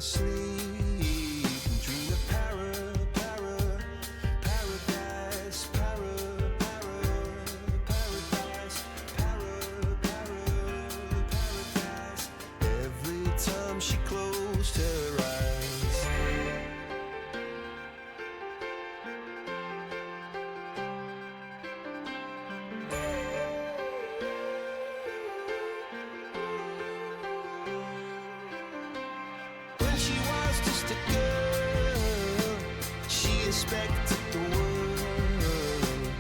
sleep and dream of paradise, paradise. Every time she closed her eyes. When she was just a girl, she expected the world,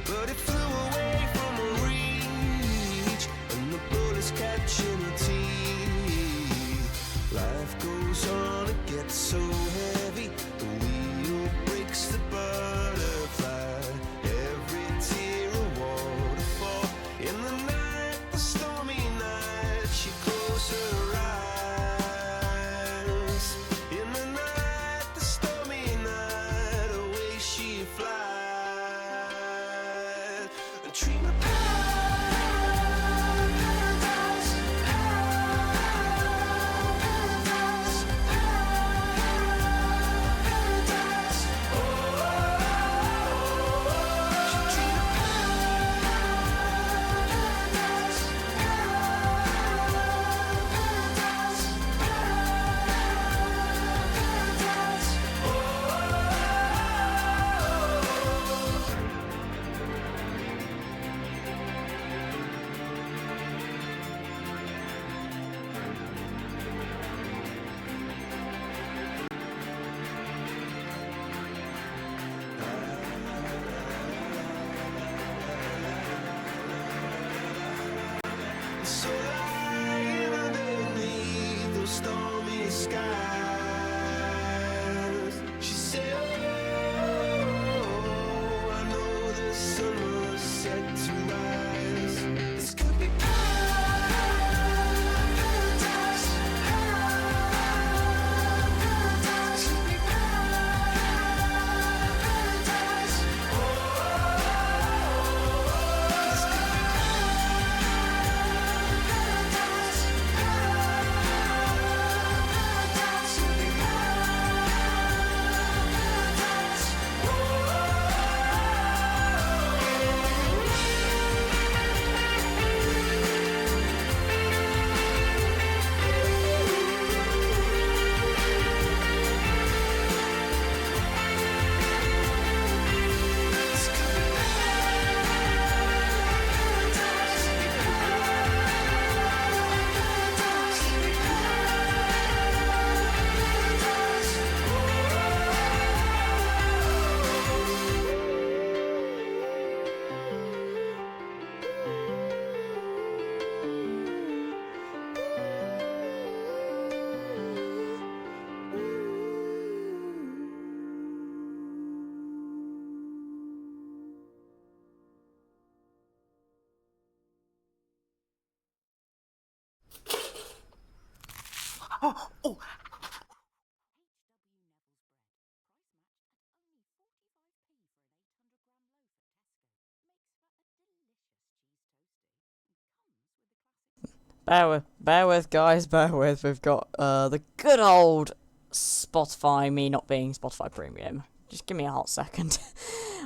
but it flew away from her reach, and the bullets catching her teeth. Life goes on, it gets so heavy, the wheel breaks the butterfly. Every tear a waterfall. In the night, the stormy night, she closed her eyes. In the night, the stormy night, away she flies. A dream of paradise, paradise, paradise. Oh, she dreamed of paradise, so lying underneath those stormy skies. She said, oh, I know the sun was set to rise. This could be paradise, paradise, could be paradise. Oh, this could be Oh, bear with, guys, bear with. We've got the good old Spotify, me not being Spotify Premium. Just give me a hot second.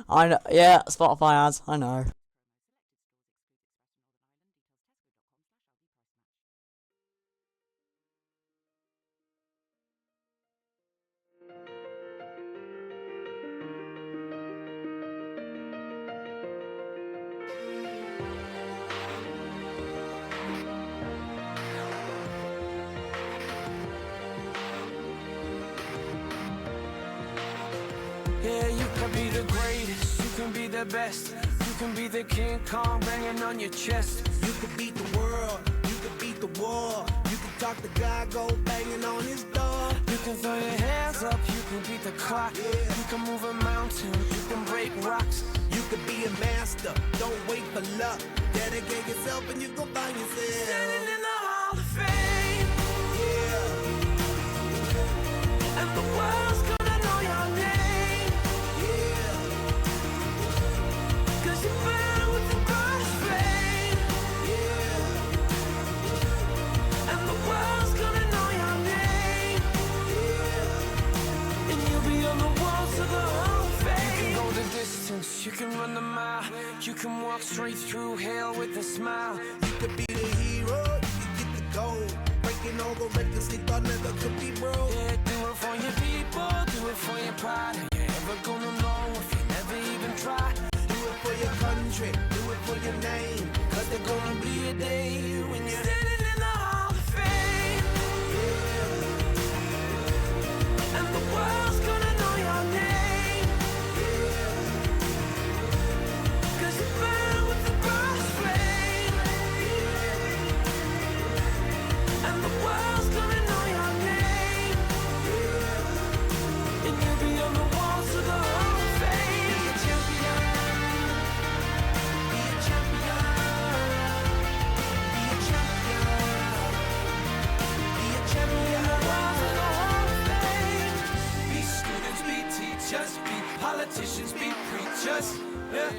I know, yeah, Spotify ads, I know. Yeah, you can be the greatest, you can be the best, you can be the King Kong banging on your chest. You could beat the world, you could beat the war. You could talk to God, go banging on his door. You can throw your hands up, you can beat the clock. You can move a mountain, you can break rocks. You could be a master, don't wait for luck. Dedicate yourself and you go find yourself. Standing in the Hall of Fame, Yeah, and the world's gonna know your name. yeah, 'Cause you burn with the God's flame, yeah, and the world's gonna know your name. yeah. You can run the mile. You can walk straight through hell with a smile. You could be the hero, you could get the gold. Breaking all the records they thought never could be broke. Yeah, do it for your people, do it for your pride. Are you ever gonna know if you never even try? Do it for your country, do it for your name. Cause there's gonna be a day when you're standing in the Hall of Fame. And the world's gonna know your name. Cause you burn with the brightest flame. And the world's gonna know your name. And you'll be on the walls of the Hall of Fame. Be a champion. Be a champion. Be a champion. Be a champion. The walls of the Hall of Fame. Be students, be teachers, be politicians, be preachers. Yeah.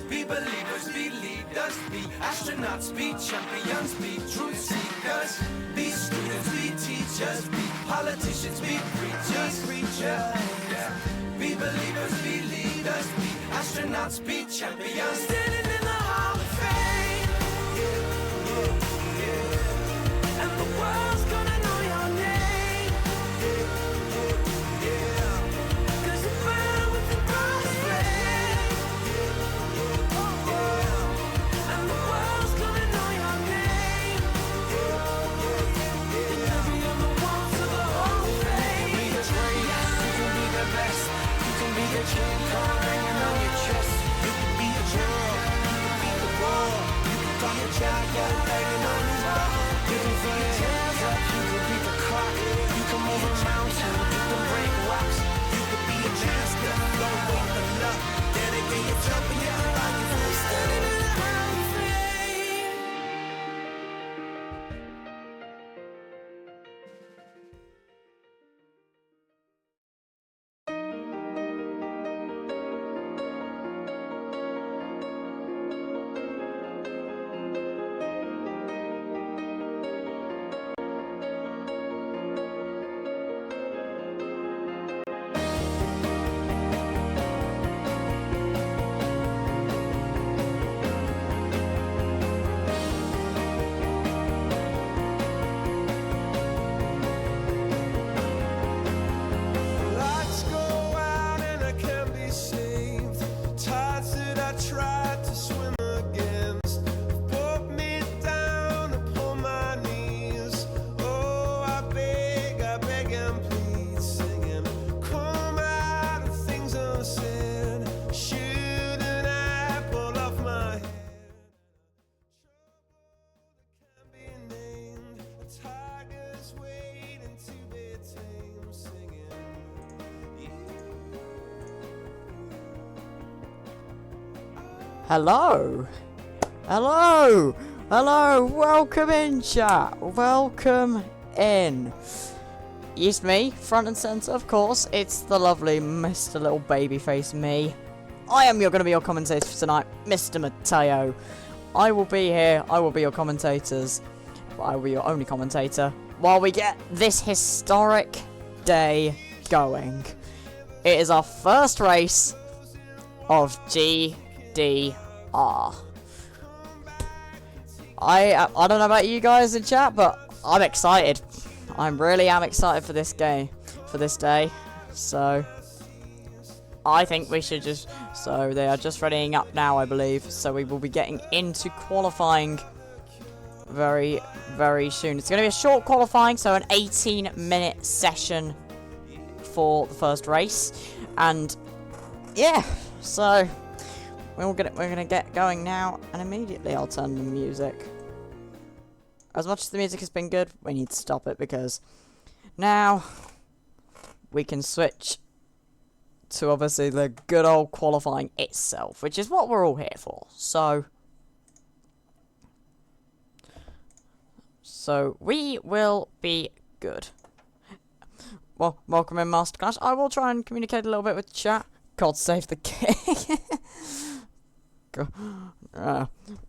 Be believers, be leaders, be astronauts, be champions, be truth seekers. Be students, be teachers, be politicians, be preachers. Yeah. Be believers, be leaders, be astronauts, be champions. Standing in the Hall of Fame. And the world's gonna know your name. Cause you burn with the brightest flame. And the world's gonna know your name. And you'll be on the walls of the Hall of Fame. You can be the greatest, you can be the best. You can be the king card hanging on your chest. You can be a general, you can be the war. You can be a champion hanging on his back. You can throw your hands up, you can beat the clock. You can move a mountain, you can break rocks. You could be a master, don't wait for luck. Dedicate your champion like you feel Standing in the Hall of Fame. Lights go out and I can't be saved. Tides that I tried to swim against brought me down upon my knees. Oh, I beg and plead, singing, come out of things unsaid. Shouldn't I pull off my head? Trouble that can't be named. A tiger's waiting to be tamed, singing. Hello! Hello! Hello! Welcome in, chat! Welcome in! It's me, front and centre, of course. It's the lovely Mr. Little Babyface me. I am going to be your commentator for tonight, Mr. Mateo. I will be here, I will be your commentators. I will be your only commentator while we get this historic day going. It is our first race of GDR. I don't know about you guys in chat, but I'm excited. I really am excited for this game, for this day. So I think we should just... So they are just readying up now, I believe. So we will be getting into qualifying very, very soon. It's going to be a short qualifying, so an 18-minute session for the first race. And yeah, so we're gonna get going now, and immediately I'll turn the music. As much as the music has been good, we need to stop it because now we can switch to obviously the good old qualifying itself, which is what we're all here for. So we will be good. Well, welcome in, Master Clash. I will try and communicate a little bit with chat. God save the king.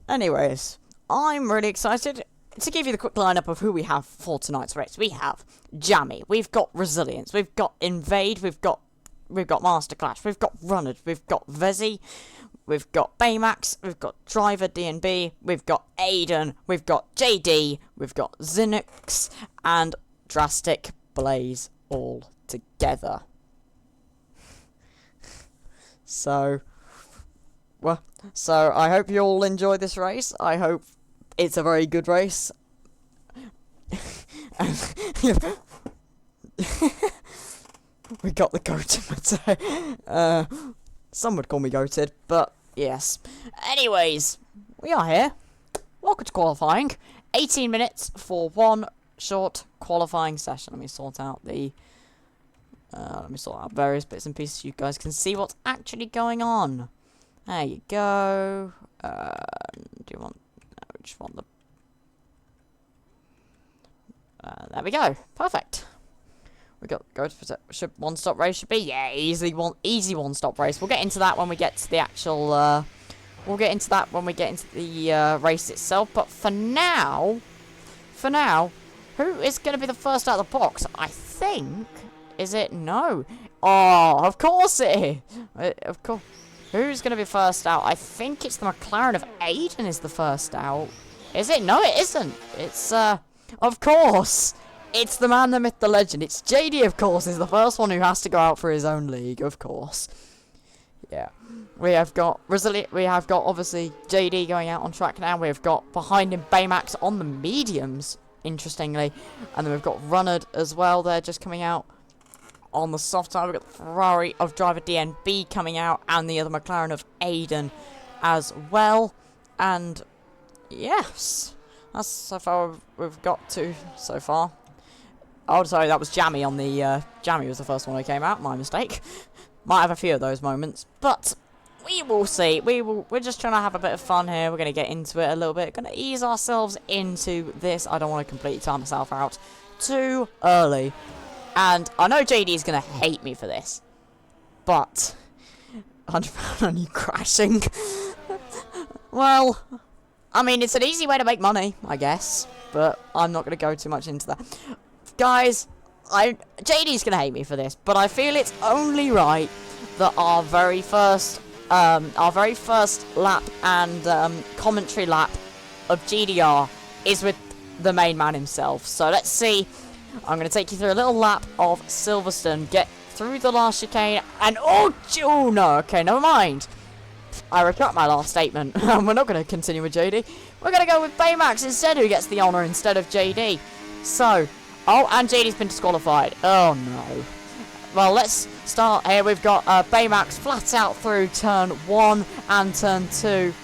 Anyways, I'm really excited to give you the quick lineup of who we have for tonight's race. We have Jammy, we've got Resilience, we've got Invade, we've got Master Clash, we've got Runnard, we've got Vezi, we've got Baymax, we've got Driver DNB, we've got Aiden, we've got JD, we've got Zinux, and Drastic Blaze all together. So I hope you all enjoy this race. I hope it's a very good race. We got the goated. Some would call me goated, but yes. Anyways, we are here. Welcome to qualifying. 18 minutes for one short qualifying session. Let me sort out various bits and pieces so you guys can see what's actually going on. There you go. Do you want... No, we just want the... there we go. Perfect. We got go to one-stop race should be easy one-stop race. We'll get into that when we get to the actual. We'll get into that when we get into the race itself. But for now, who is going to be the first out of the box? I think. Is it no? Oh, of course it is. Of course. Who's going to be first out? I think it's the McLaren of Aiden is the first out. Is it? No, it isn't. It's of course. It's the man, the myth, the legend. It's JD, of course, is the first one who has to go out for his own league, of course. Yeah. We have got obviously JD going out on track now. We've got behind him Baymax on the mediums, interestingly. And then we've got Runnard as well there, just coming out on the soft side. We've got the Ferrari of driver DNB coming out, and the other McLaren of Aiden as well. And yes, that's so far we've got to so far. Oh, sorry, that was Jammy on the, Jammy was the first one who came out, my mistake. Might have a few of those moments, but we will see. We're just trying to have a bit of fun here. We're going to get into it a little bit. Going to ease ourselves into this. I don't want to completely time myself out too early. And I know JD's going to hate me for this, but £100 on you crashing. Well, I mean, it's an easy way to make money, I guess, but I'm not going to go too much into that. Guys, JD's gonna hate me for this, but I feel it's only right that our very first lap and commentary lap of GDR is with the main man himself. So let's see. I'm gonna take you through a little lap of Silverstone, get through the last chicane, and oh no, okay, never mind. I retract my last statement. We're not gonna continue with JD. We're gonna go with Baymax instead, who gets the honour instead of JD. So. Oh, and JD's been disqualified. Oh, no. Well, let's start here. We've got Baymax flat out through turn 1 and turn 2.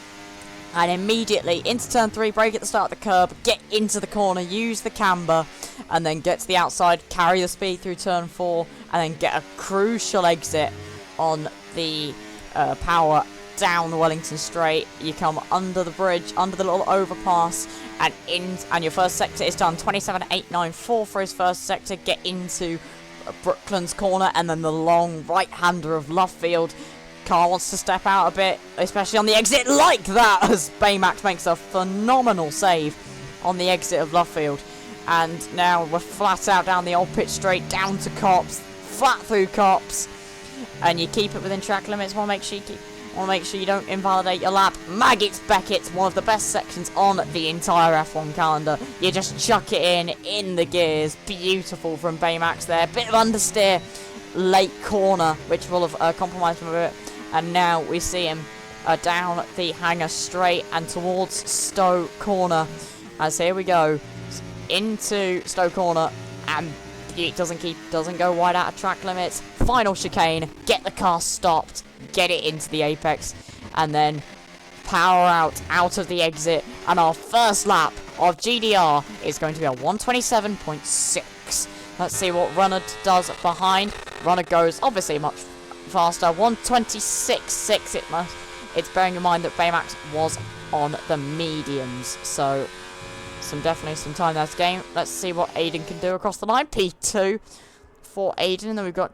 And immediately into turn 3, brake at the start of the curb, get into the corner, use the camber, and then get to the outside, carry the speed through turn 4, and then get a crucial exit on the power down the Wellington Straight. You come under the bridge, under the little overpass, and your first sector is done. 27.894 for his first sector. Get into Brooklands corner, and then the long right-hander of Lovefield. Car wants to step out a bit, especially on the exit like that, as Baymax makes a phenomenal save on the exit of Lovefield. And now we're flat out down the old pit straight, down to Cops, flat through Cops, and you keep it within track limits. Want to make sure you don't invalidate your lap. Maggotts Becketts, one of the best sections on the entire F1 calendar. You just chuck it in the gears. Beautiful from Baymax there. Bit of understeer, late corner, which will have compromised him a bit. And now we see him down the Hangar Straight and towards Stowe corner. As here we go into Stowe corner, and it doesn't go wide out of track limits. Final chicane, get the car stopped, get it into the apex, and then power out of the exit. And our first lap of GDR is going to be a 127.6. Let's see what Runner does behind. Runner goes obviously much faster, 126.6. It's bearing in mind that Baymax was on the mediums, so definitely some time in this game. Let's see what Aiden can do across the line. P2 for Aiden, and then we've got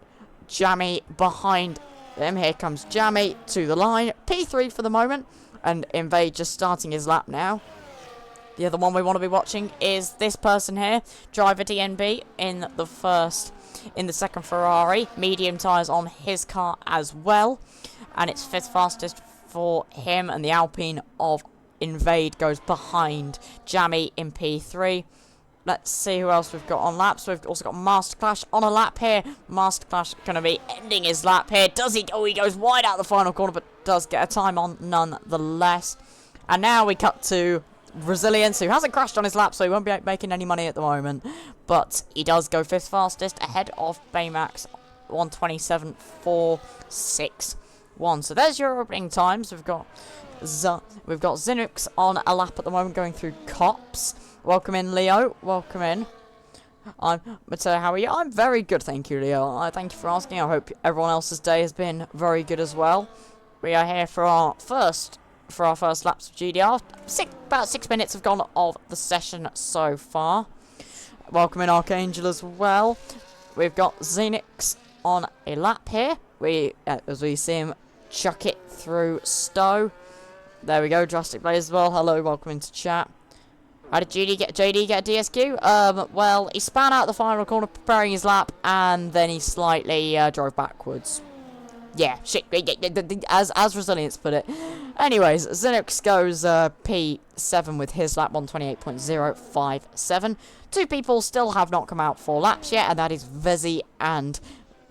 Jammy behind them. Here comes Jammy to the line. P3 for the moment, and Invade just starting his lap now. The other one we want to be watching is this person here, driver DNB in the second Ferrari. Medium tyres on his car as well. And it's fifth fastest for him, and the Alpine of Invade goes behind Jammy in P3. Let's see who else we've got on laps. We've also got Masterclash on a lap here. Masterclash going to be ending his lap here. Does he? Oh, he goes wide out the final corner, but does get a time on nonetheless. And now we cut to Resilience, who hasn't crashed on his lap, so he won't be making any money at the moment. But he does go fifth fastest, ahead of Baymax, 1:27.461. So there's your opening times. We've got Zinux on a lap at the moment, going through Cops. Welcome in, Leo. Welcome in. Matteo, how are you? I'm very good, thank you, Leo. Thank you for asking. I hope everyone else's day has been very good as well. We are here for our first laps of GDR. About 6 minutes have gone of the session so far. Welcome in, Archangel, as well. We've got Xenix on a lap here. As we see him chuck it through Stowe. There we go, Drastic Blaze as well. Hello, welcome into chat. How did JD get a DSQ? Well, he span out the final corner preparing his lap, and then he slightly drove backwards. Yeah, shit, as Resilience put it. Anyways, Zinux goes P7 with his lap, 1:28.057. Two people still have not come out for laps yet, and that is Vezi and...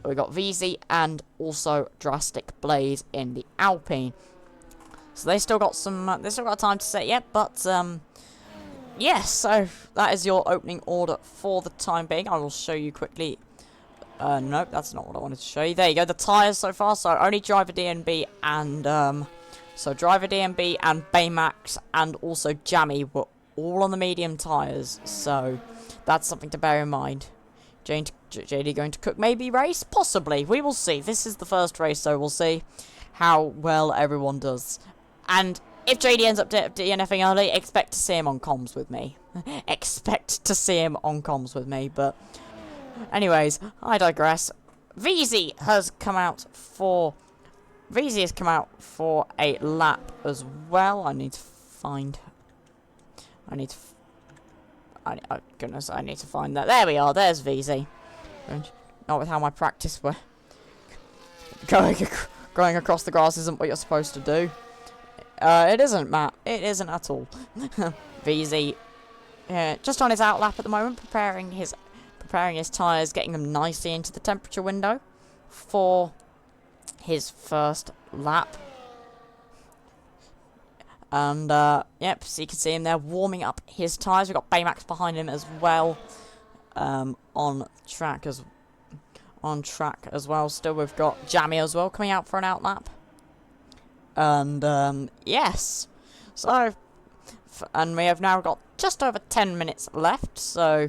we got VZ and also Drastic Blaze in the Alpine. So they still got time to set yet, but yes, so that is your opening order for the time being. I will show you quickly. Nope, that's not what I wanted to show you. There you go, the tyres so far. So only driver DNB and Baymax and also Jammy were all on the medium tyres. So that's something to bear in mind. JD going to cook maybe race? Possibly. We will see. This is the first race, so we'll see how well everyone does. And if JD ends up DNFing early, expect to see him on comms with me. But anyways, I digress. VZ has come out for a lap as well. I need to find that. There we are. There's VZ. Not with how my practice were. Going across the grass isn't what you're supposed to do. It isn't, Matt. It isn't at all. VZ, just on his out lap at the moment, preparing his tyres, getting them nicely into the temperature window for his first lap. And yep, so you can see him there warming up his tyres. We've got Baymax behind him as well, on track as well. Still, we've got Jammy as well coming out for an out lap. And yes, so and we have now got just over 10 minutes left. So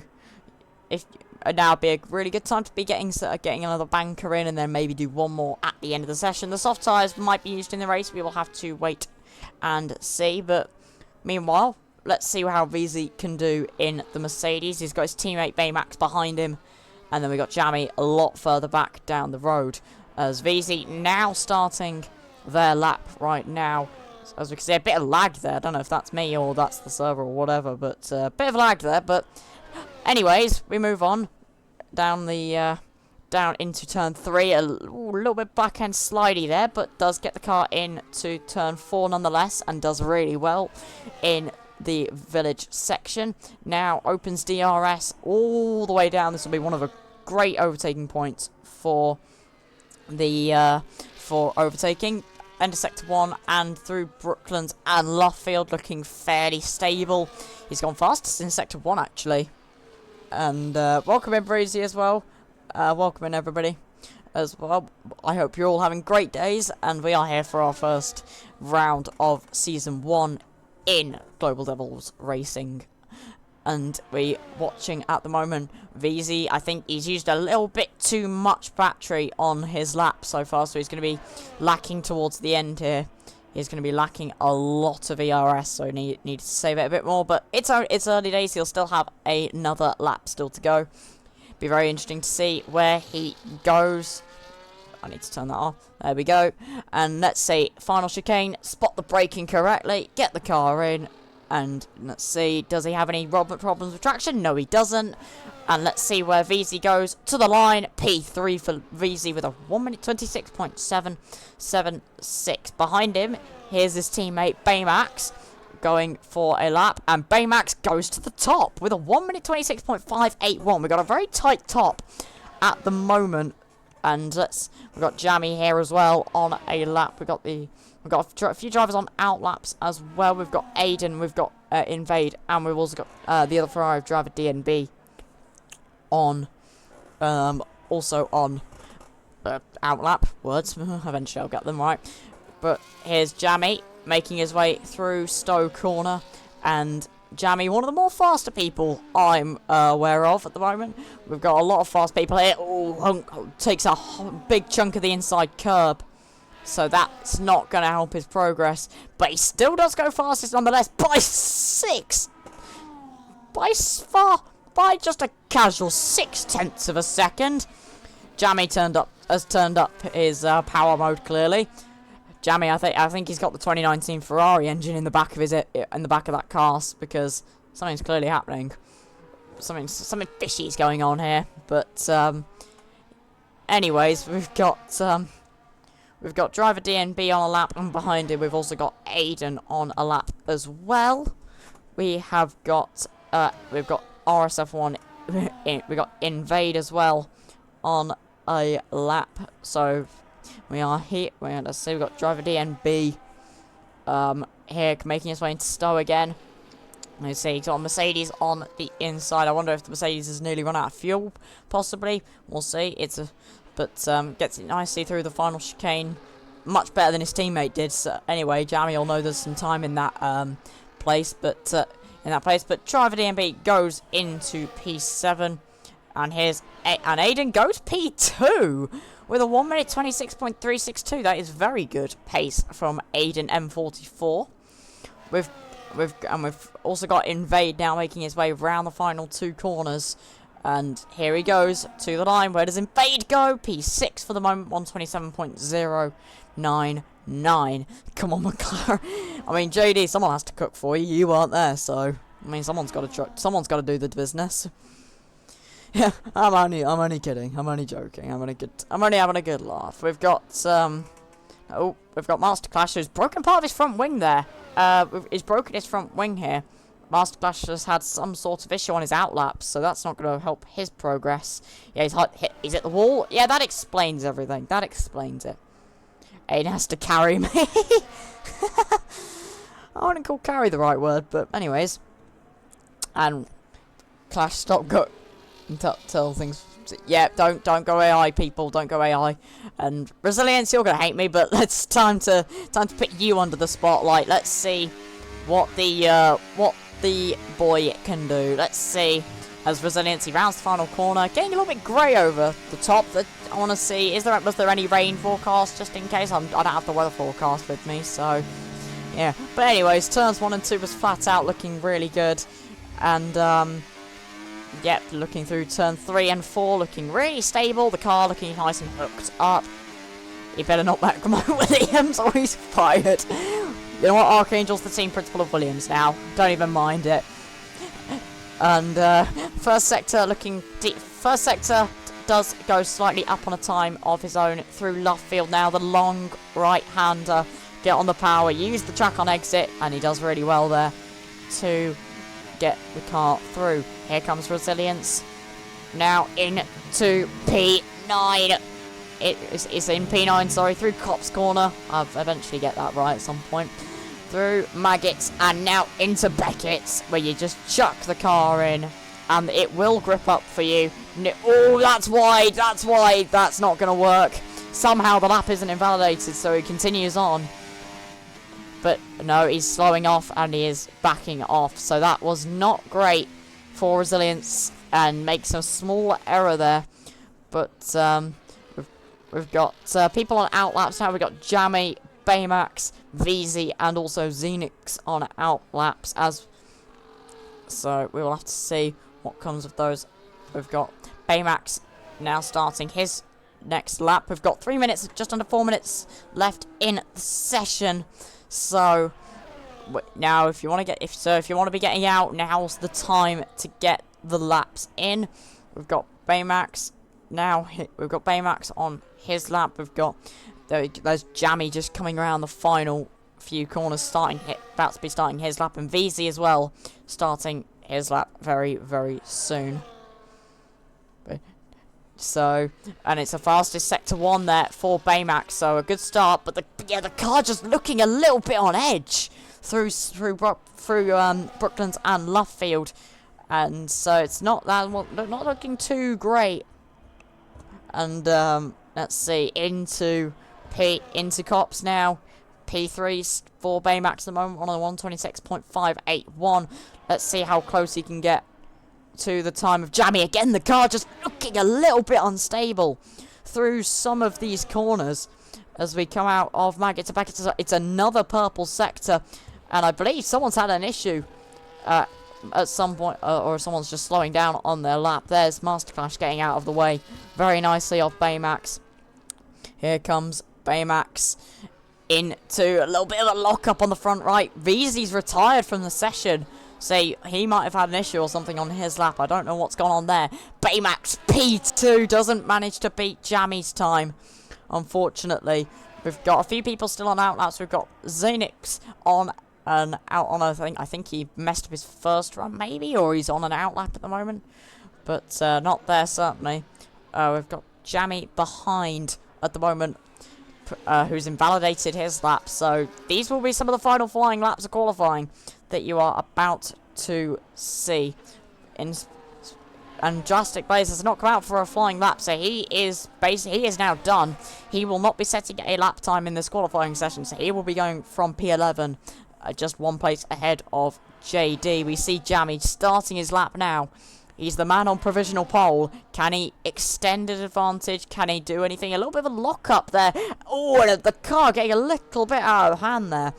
now would be a really good time to be getting another banker in, and then maybe do one more at the end of the session. The soft tyres might be used in the race. We will have to wait and see. But meanwhile, let's see how VZ can do in the Mercedes. He's got his teammate Baymax behind him, and then we got Jammy a lot further back down the road. As VZ now starting their lap right now. As we can see, a bit of lag there. I don't know if that's me or that's the server or whatever, but a bit of lag there. But anyways, we move on down into turn 3. A little bit backhand slidey there, but does get the car into turn 4 nonetheless, and does really well in the village section. Now opens DRS all the way down. This will be one of the great overtaking points for overtaking. Into Sector 1 and through Brooklands and Luffield, looking fairly stable. He's gone fastest in Sector 1, actually. And welcome in, Breezy, as well. Welcome in, everybody, as well. I hope you're all having great days, and we are here for our first round of Season 1 in Global Devils Racing. And we watching at the moment VZ. I think he's used a little bit too much battery on his lap so far, so he's going to be lacking towards the end here. He's going to be lacking a lot of ERS, so need to save it a bit more. But it's early days. He'll still have another lap still to go. Be very interesting to see where he goes. I need to turn that off. There we go. And let's see, final chicane. Spot the braking correctly. Get the car in. And let's see, does he have any problems with traction? No, he doesn't. And let's see where VZ goes. To the line, P3 for VZ with a 1 minute 26.776. Behind him, here's his teammate Baymax going for a lap. And Baymax goes to the top with a 1 minute 26.581. We've got a very tight top at the moment. And we've got Jammy here as well on a lap. We've got a few drivers on out laps as well. We've got Aiden, we've got Invade, and we've also got the other Ferrari driver DNB on, also on out lap. Words, eventually I'll get them right. But here's Jammy making his way through Stowe Corner, and Jammy, one of the more faster people I'm aware of at the moment. We've got a lot of fast people here. Oh, takes a big chunk of the inside curb. So that's not going to help his progress. But he still does go fastest nonetheless by 6. By just a casual 0.6 of a second. Jammy has turned up his power mode clearly. Jammy, I think he's got the 2019 Ferrari engine in the back of that car, because something's clearly happening. Something fishy is going on here. But anyways, we've got driver DNB on a lap, and behind him we've also got Aiden on a lap as well. We've got RSF1, we've got Invade as well on a lap. So we are here. Let's see, we've got driver DNB here making his way into Stowe again. Let's see, he's got a Mercedes on the inside. I wonder if the Mercedes has nearly run out of fuel, possibly. We'll see. But gets it nicely through the final chicane. Much better than his teammate did. So anyway, Jammy will know there's some time in that place. But driver DNB goes into P7. And Aiden goes P2 with a 1 minute 26.362. That is very good pace from Aiden M44. We've also got Invade now making his way around the final 2 corners. And here he goes to the line. Where does Invade go? P6 for the moment, 127.099. Come on, McLaren. I mean, JD, someone has to cook for you. You aren't there, so I mean, someone's got to do the business. Yeah, I'm only kidding. I'm only joking. I'm only having a good laugh. We've got we've got Master Clash, who's broken part of his front wing there. He's broken his front wing here. Master Clash has had some sort of issue on his outlaps, so that's not going to help his progress. Yeah, he's at the wall. Yeah, that explains everything. That explains it. Aiden has to carry me. I wouldn't call carry the right word, but anyways. And Clash, stop go. Tell things. Yeah, don't go AI, people. Don't go AI. And Resilience, you're gonna hate me, but it's time to put you under the spotlight. Let's see what the boy can do. Let's see. As Resilience, he rounds the final corner, getting a little bit grey over the top. I want to see, was there any rain forecast, just in case? I don't have the weather forecast with me, so yeah. But anyways, turns 1 and 2 was flat out looking really good, and yep, looking through turn 3 and 4, looking really stable. The car looking nice and hooked up. You better not back come on Williams, or he's fired. You know what, Archangel's the team principal of Williams now. Don't even mind it. And first sector does go slightly up on a time of his own through Luffield. Now the long right-hander, get on the power, use the track on exit, and he does really well there to get the car through. Here comes Resilience. Now into P9. It's in P9, sorry, through Cops Corner. I'll eventually get that right at some point. Through Maggotts and now into Becketts, where you just chuck the car in and it will grip up for you. Oh, that's wide, that's not going to work. Somehow the lap isn't invalidated, so he continues on. But no, he's slowing off and he is backing off, so that was not great for Resilience and makes a small error there. But we've got people on outlaps now. We've got Jammy, Baymax, VZ, and also Xenix on outlaps. So we will have to see what comes of those. We've got Baymax now starting his next lap. We've got 3 minutes, just under 4 minutes left in the session. So now, if you want to be getting out, now's the time to get the laps in. We've got Baymax now. We've got Baymax on his lap. We've got there's Jammy just coming around the final few corners, about to be starting his lap, and VZ as well, starting his lap very, very soon. So, and it's the fastest sector 1 there for Baymax, so a good start, but the car just looking a little bit on edge through Brooklands and Luffield, and so it's not looking too great. And let's see, into Cops now. P3 for Baymax at the moment on a 126.581. Let's see how close he can get to the time of Jammy. Again, the car just looking a little bit unstable through some of these corners as we come out of Maggotts and Becketts. It's another purple sector, and I believe someone's had an issue at some point, or someone's just slowing down on their lap. There's Masterclash getting out of the way very nicely of Baymax. Here comes Baymax into a little bit of a lock-up on the front right. VZ's retired from the session, so he might have had an issue or something on his lap. I don't know what's gone on there. Baymax P2 doesn't manage to beat Jammy's time, unfortunately. We've got a few people still on outlaps. We've got Xenix on an out on I think he messed up his first run maybe, or he's on an outlap at the moment, but not there certainly. We've got Jammy behind at the moment, who's invalidated his lap. So these will be some of the final flying laps of qualifying that you are about to see. And Drastic Blaze has not come out for a flying lap, so he is now done. He will not be setting a lap time in this qualifying session, so he will be going from P11, just one place ahead of JD. We see Jammy starting his lap now. He's the man on provisional pole. Can he extend an advantage? Can he do anything? A little bit of a lock-up there. Oh, and the car getting a little bit out of hand there,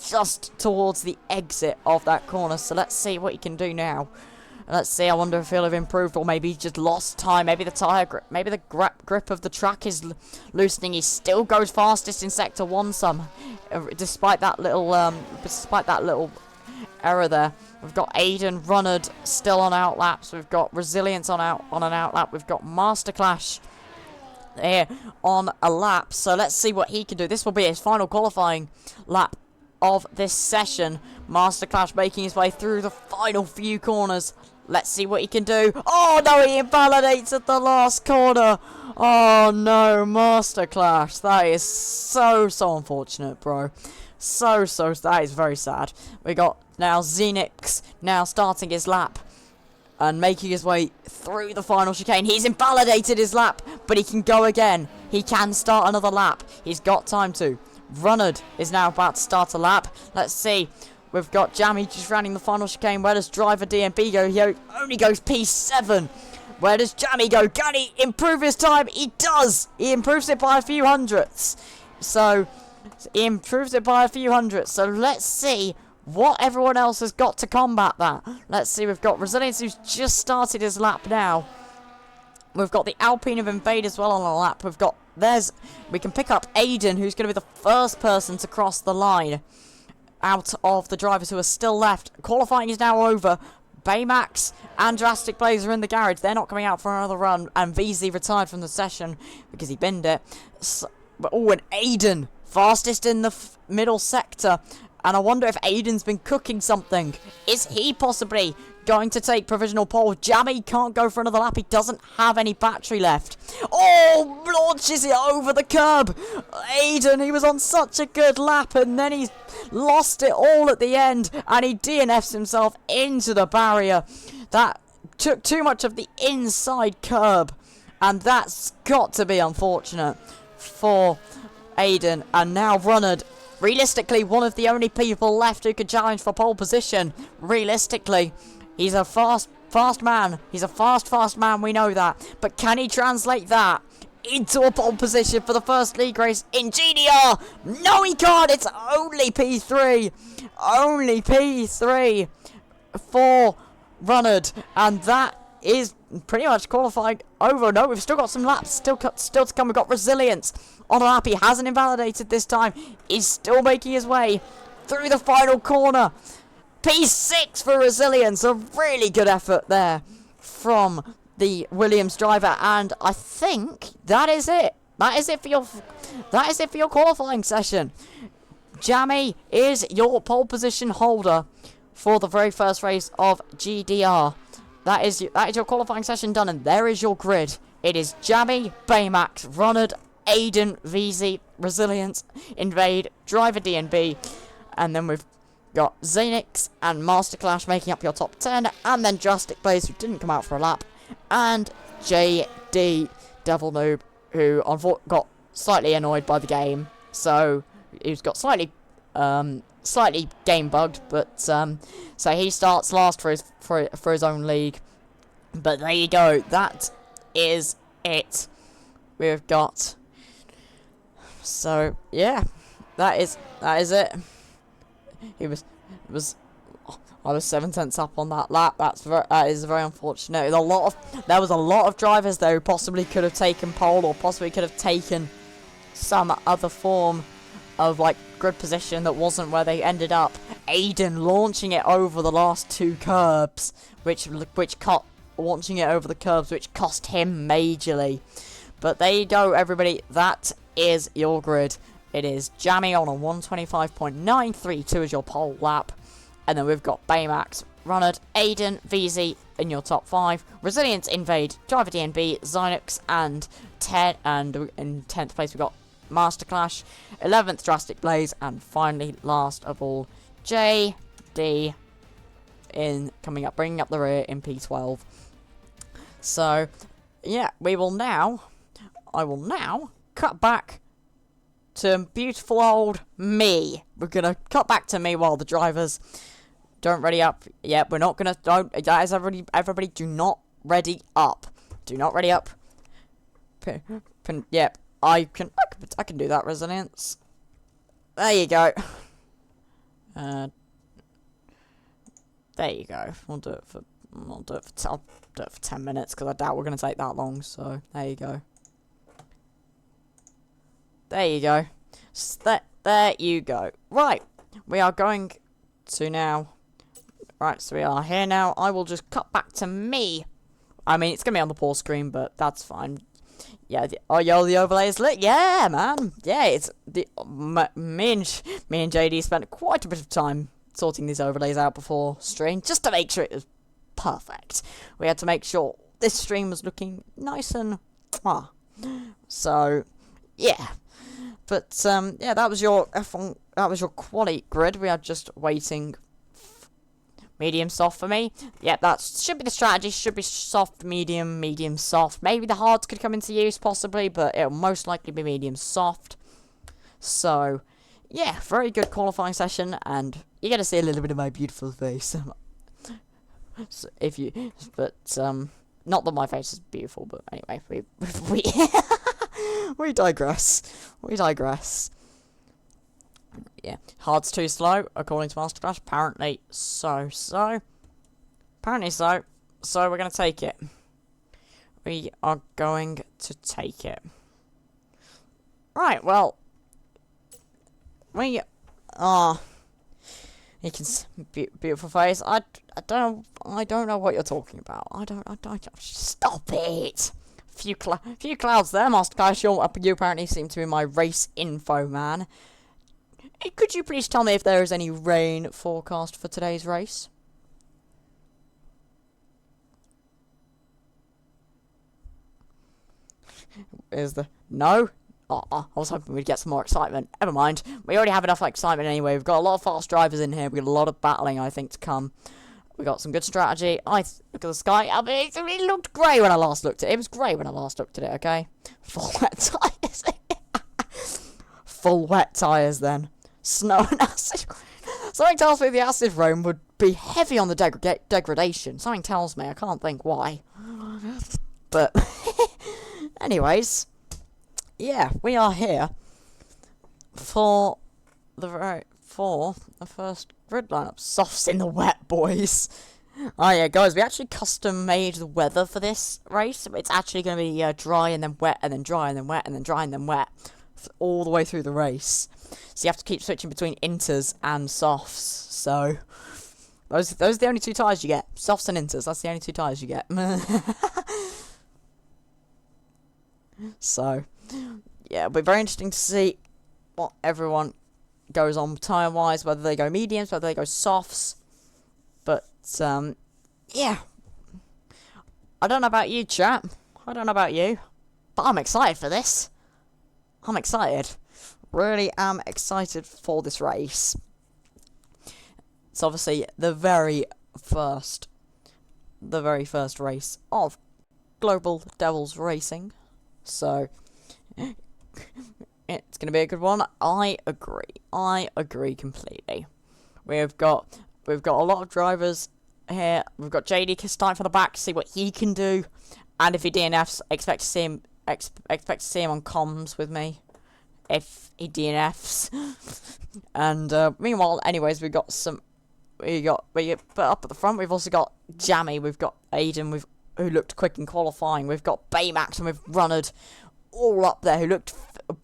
just towards the exit of that corner. So let's see what he can do now. Let's see, I wonder if he'll have improved, or maybe he just lost time. Maybe the tyre grip, maybe the grip of the track is loosening. He still goes fastest in Sector 1 despite that little error there. We've got Aiden Runnard still on outlaps. We've got Resilience on an outlap. We've got Masterclash here on a lap. So let's see what he can do. This will be his final qualifying lap of this session. Masterclash making his way through the final few corners. Let's see what he can do. Oh no, he invalidates at the last corner. Oh no, Masterclash. That is so unfortunate, bro. That is very sad. We got now Xenix now starting his lap and making his way through the final chicane. He's invalidated his lap, but he can go again. He can start another lap. He's got time to. Runnard is now about to start a lap. Let's see. We've got Jammy just running the final chicane. Where does driver DMB go? He only goes P7. Where does Jammy go? Can he improve his time? He does. He improves it by a few hundredths. So he improves it by a few hundredths. So let's see what everyone else has got to combat that. Let's see. We've got Resilience, who's just started his lap now. We've got the Alpine of Invade as well on a lap. We can pick up Aiden, who's going to be the first person to cross the line out of the drivers who are still left. Qualifying is now over. Baymax and Drastic Blaze are in the garage. They're not coming out for another run. And VZ retired from the session because he binned it. And Aiden, fastest in the middle sector. And I wonder if Aiden's been cooking something. Is he possibly going to take provisional pole? Jammy can't go for another lap. He doesn't have any battery left. Oh, launches it over the curb. Aiden, he was on such a good lap, and then he's lost it all at the end, and he DNFs himself into the barrier. That took too much of the inside curb, and that's got to be unfortunate for Aiden. And now Runnard, realistically one of the only people left who could challenge for pole position. Realistically, he's a fast man. He's a fast man, we know that. But can he translate that into a pole position for the first league race in GDR? No, he can't. It's only P3. Only P3 for Runnard. And that is pretty much qualifying over. No, we've still got some laps still to come. We've got Resilience on a lap. He hasn't invalidated this time. He's still making his way through the final corner. P6 for resilience. A really good effort there from the Williams driver, and I think that is it. That is it for your qualifying session. Jamie is your pole position holder for the very first race of GDR. That is your qualifying session done, and there is your grid. It is Jamie, Baymax, Ronald, Aiden, VZ, Resilience, Invade, Driver DNB, and then we've got Xenix and Masterclash making up your top 10, and then Drastic Blaze, who didn't come out for a lap, and JD, Devil Noob, who got slightly annoyed by the game, so he's got slightly game bugged, but so he starts last for his own league. But there you go. That is it. We've got. So yeah, that is it. I was 7 tenths up on that lap. That is very unfortunate. There was a lot of drivers there who possibly could have taken pole, or possibly could have taken some other form of like grid position that wasn't where they ended up. Aiden launching it over the last 2 curbs, which cost him majorly. But there you go, everybody. That is your grid. It is Jamie on a 125.932 as your pole lap. And then we've got Baymax, Ronald, Aiden, VZ in your top 5. Resilience, Invade, Driver DNB, Xynox, and in 10th place we've got Masterclash, 11th Drastic Blaze, and finally, last of all, JD bringing up the rear in P12. So, yeah, I will now cut back to beautiful old me. We're gonna cut back to me while the drivers don't ready up. Yeah, we're not gonna. Guys, everybody, do not ready up. Do not ready up. Yep, I can do that. Resilience. There you go. There you go. I'll do it for 10 minutes because I doubt we're gonna take that long. So there you go. There you go. There you go. Right, we are going to now. Right, so we are here now. I will just cut back to me. I mean, it's gonna be on the pause screen, but that's fine. Yeah. The overlay is lit. Yeah, man. Yeah, it's me and JD spent quite a bit of time sorting these overlays out before stream, just to make sure it was perfect. We had to make sure this stream was looking nice and so yeah. But yeah, that was your F1. That was your quali grid. We are just waiting. Medium soft for me. Yeah, that should be the strategy. Should be soft, medium, medium, soft. Maybe the hards could come into use, possibly, but it'll most likely be medium soft. So, yeah, very good qualifying session, and you're gonna see a little bit of my beautiful face. So not that my face is beautiful, but anyway, we digress. We digress. Yeah, hard's too slow, according to Masterclash. Apparently so. So we're going to take it. We are going to take it. Right, well. We are... You can see, beautiful face. I don't know what you're talking about. I don't, stop it. Few clouds there, Masterclash. You apparently seem to be my race info man. Could you please tell me if there is any rain forecast for today's race? No? I was hoping we'd get some more excitement. Never mind. We already have enough excitement anyway. We've got a lot of fast drivers in here. We've got a lot of battling, I think, to come. We got some good strategy. Look at the sky. I mean, it looked grey when I last looked at it. It was grey when I last looked at it, okay? Full wet tyres. Full wet tyres, then. Snow and acid. Something tells me the acid rain would be heavy on the degradation. Something tells me. I can't think why. But, anyways, yeah, we are here for the first grid lineup. Softs in the wet, boys. Oh yeah, guys, we actually custom made the weather for this race. It's actually going to be dry and then wet and then dry and then wet and then dry and then wet all the way through the race. So you have to keep switching between inters and softs. So those are the only two tyres you get. Softs and inters, that's the only two tyres you get. So, yeah, it'll be very interesting to see what everyone goes on tyre-wise, whether they go mediums, whether they go softs. But, yeah. I don't know about you, chap. I don't know about you. But I'm excited for this. I'm excited. Really am excited for this race. It's obviously the very first race of Global Devils Racing. So, it's going to be a good one. I agree completely. We've got a lot of drivers here. We've got JD starting from the back to see what he can do. And if he DNFs, expect to see him on comms with me. If he DNFs. And meanwhile, anyways, but up at the front, we've also got Jammy, we've got Aiden, who looked quick in qualifying, we've got Baymax, and we've Runnard all up there who looked,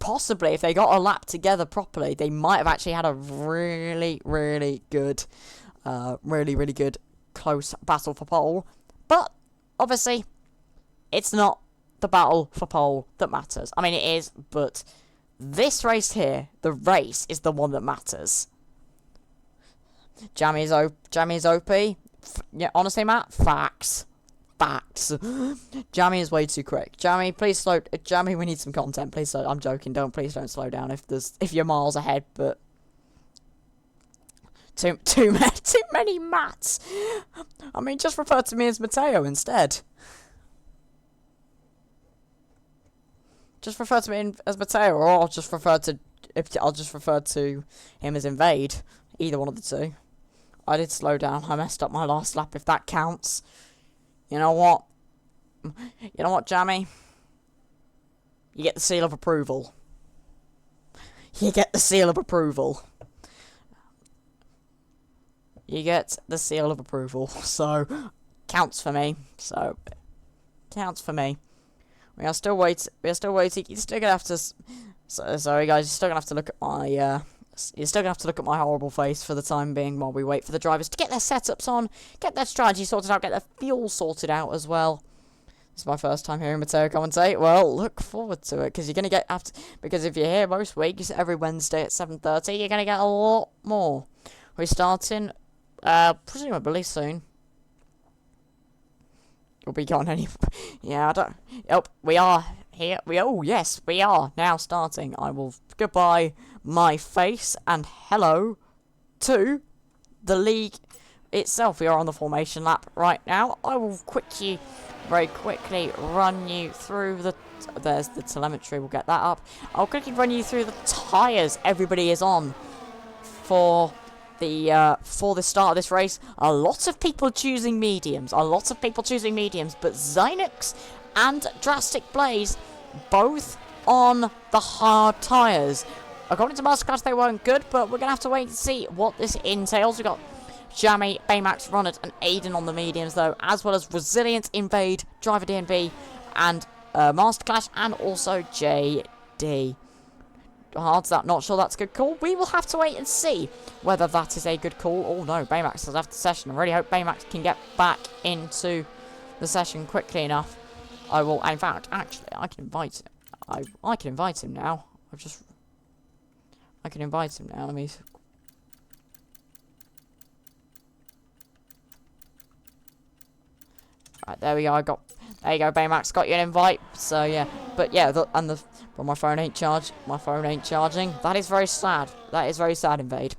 possibly, if they got a lap together properly, they might have actually had a really, really good close battle for pole. But, obviously, it's not the battle for pole that matters. I mean, it is, but this race here, the race, is the one that matters. Jammy is OP. Yeah, honestly, Matt, facts. Jammy is way too quick. Jammy, please slow. Jammy, we need some content. Please slow. I'm joking. Please don't slow down if you're miles ahead. But too many Matts. I mean, just refer to me as Matteo instead. Just refer to me as Matteo, or I'll just refer to him as Invade. Either one of the two. I did slow down. I messed up my last lap, if that counts. You know what? Jammy? You get the seal of approval. You get the seal of approval. So, counts for me. We are still waiting. You're still gonna have to. Sorry, guys. You're still gonna have to look at my. You're still gonna have to look at my horrible face for the time being while we wait for the drivers to get their setups on, get their strategy sorted out, get their fuel sorted out as well. This is my first time hearing Matteo commentate. Well, look forward to it, because you're gonna get because if you're here most weeks, every Wednesday at 7:30, you're gonna get a lot more. We're starting, presumably soon. You'll be gone any. Yeah, I don't. Oh, we are here. Yes, we are now starting. I will goodbye my face and hello to the league itself. We are on the formation lap right now. I will very quickly run you through there's the telemetry, we'll get that up. I'll quickly run you through the tyres everybody is on for the start of this race. A lot of people choosing mediums, but Zynox and Drastic Blaze both on the hard tyres. According to Masterclass, they weren't good, but we're going to have to wait and see what this entails. We've got Jammy, Baymax, Runnard, and Aiden on the mediums, though, as well as Resilient, Invade, Driver DNB, and Masterclass, and also JD. Hard's that? Not sure that's a good call. We will have to wait and see whether that is a good call. Oh no, Baymax has left the session. I really hope Baymax can get back into the session quickly enough. I will, in fact, actually, I can invite him. I can invite him now. I can invite him now. Let me. Right, there we go. There you go, Baymax. Got you an invite. So yeah, but yeah, but my phone ain't charged. My phone ain't charging. That is very sad. That is very sad, Invade.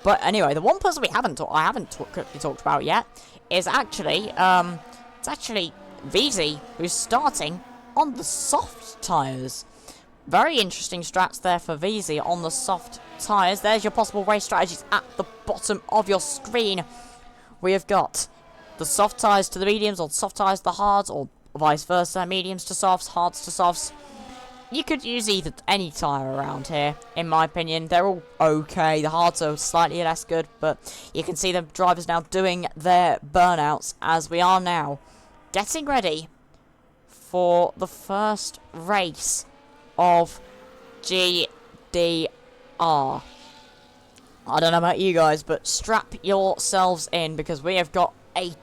But anyway, the one person I haven't quickly talked about yet is actually it's actually VZ, who's starting on the soft tyres. Very interesting strats there for VZ on the soft tyres. There's your possible race strategies at the bottom of your screen. We have got the soft tyres to the mediums, or soft tyres to the hards, or vice versa, mediums to softs, hards to softs. You could use any tyre around here, in my opinion. They're all okay. The hards are slightly less good, but you can see the drivers now doing their burnouts as we are now getting ready for the first race of GDR. I don't know about you guys, but strap yourselves in because we have got a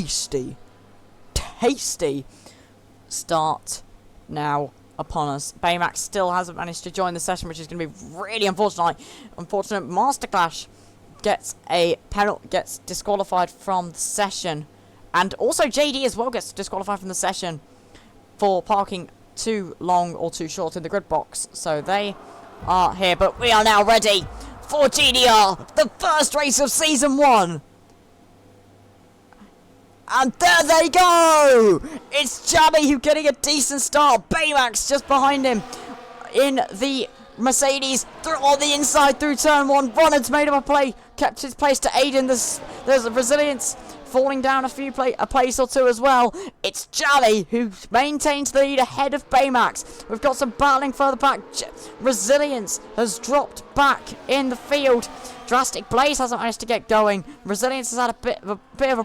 tasty start now upon us. Baymax still hasn't managed to join the session, which is going to be really unfortunate. Masterclash gets gets disqualified from the session, and also JD as well gets disqualified from the session for parking too long or too short in the grid box. So they are here, but we are now ready for GDR, the first race of Season 1. And there they go! It's Jammy who's getting a decent start. Baymax just behind him in the Mercedes on the inside through turn 1. Ronald's made up a play, kept his place to aid in this. There's a resilience falling down a place or two as well. It's Jammy who maintains the lead ahead of Baymax. We've got some battling further back. Resilience has dropped back in the field. Drastic Blaze hasn't managed to get going. Resilience has had a bit of a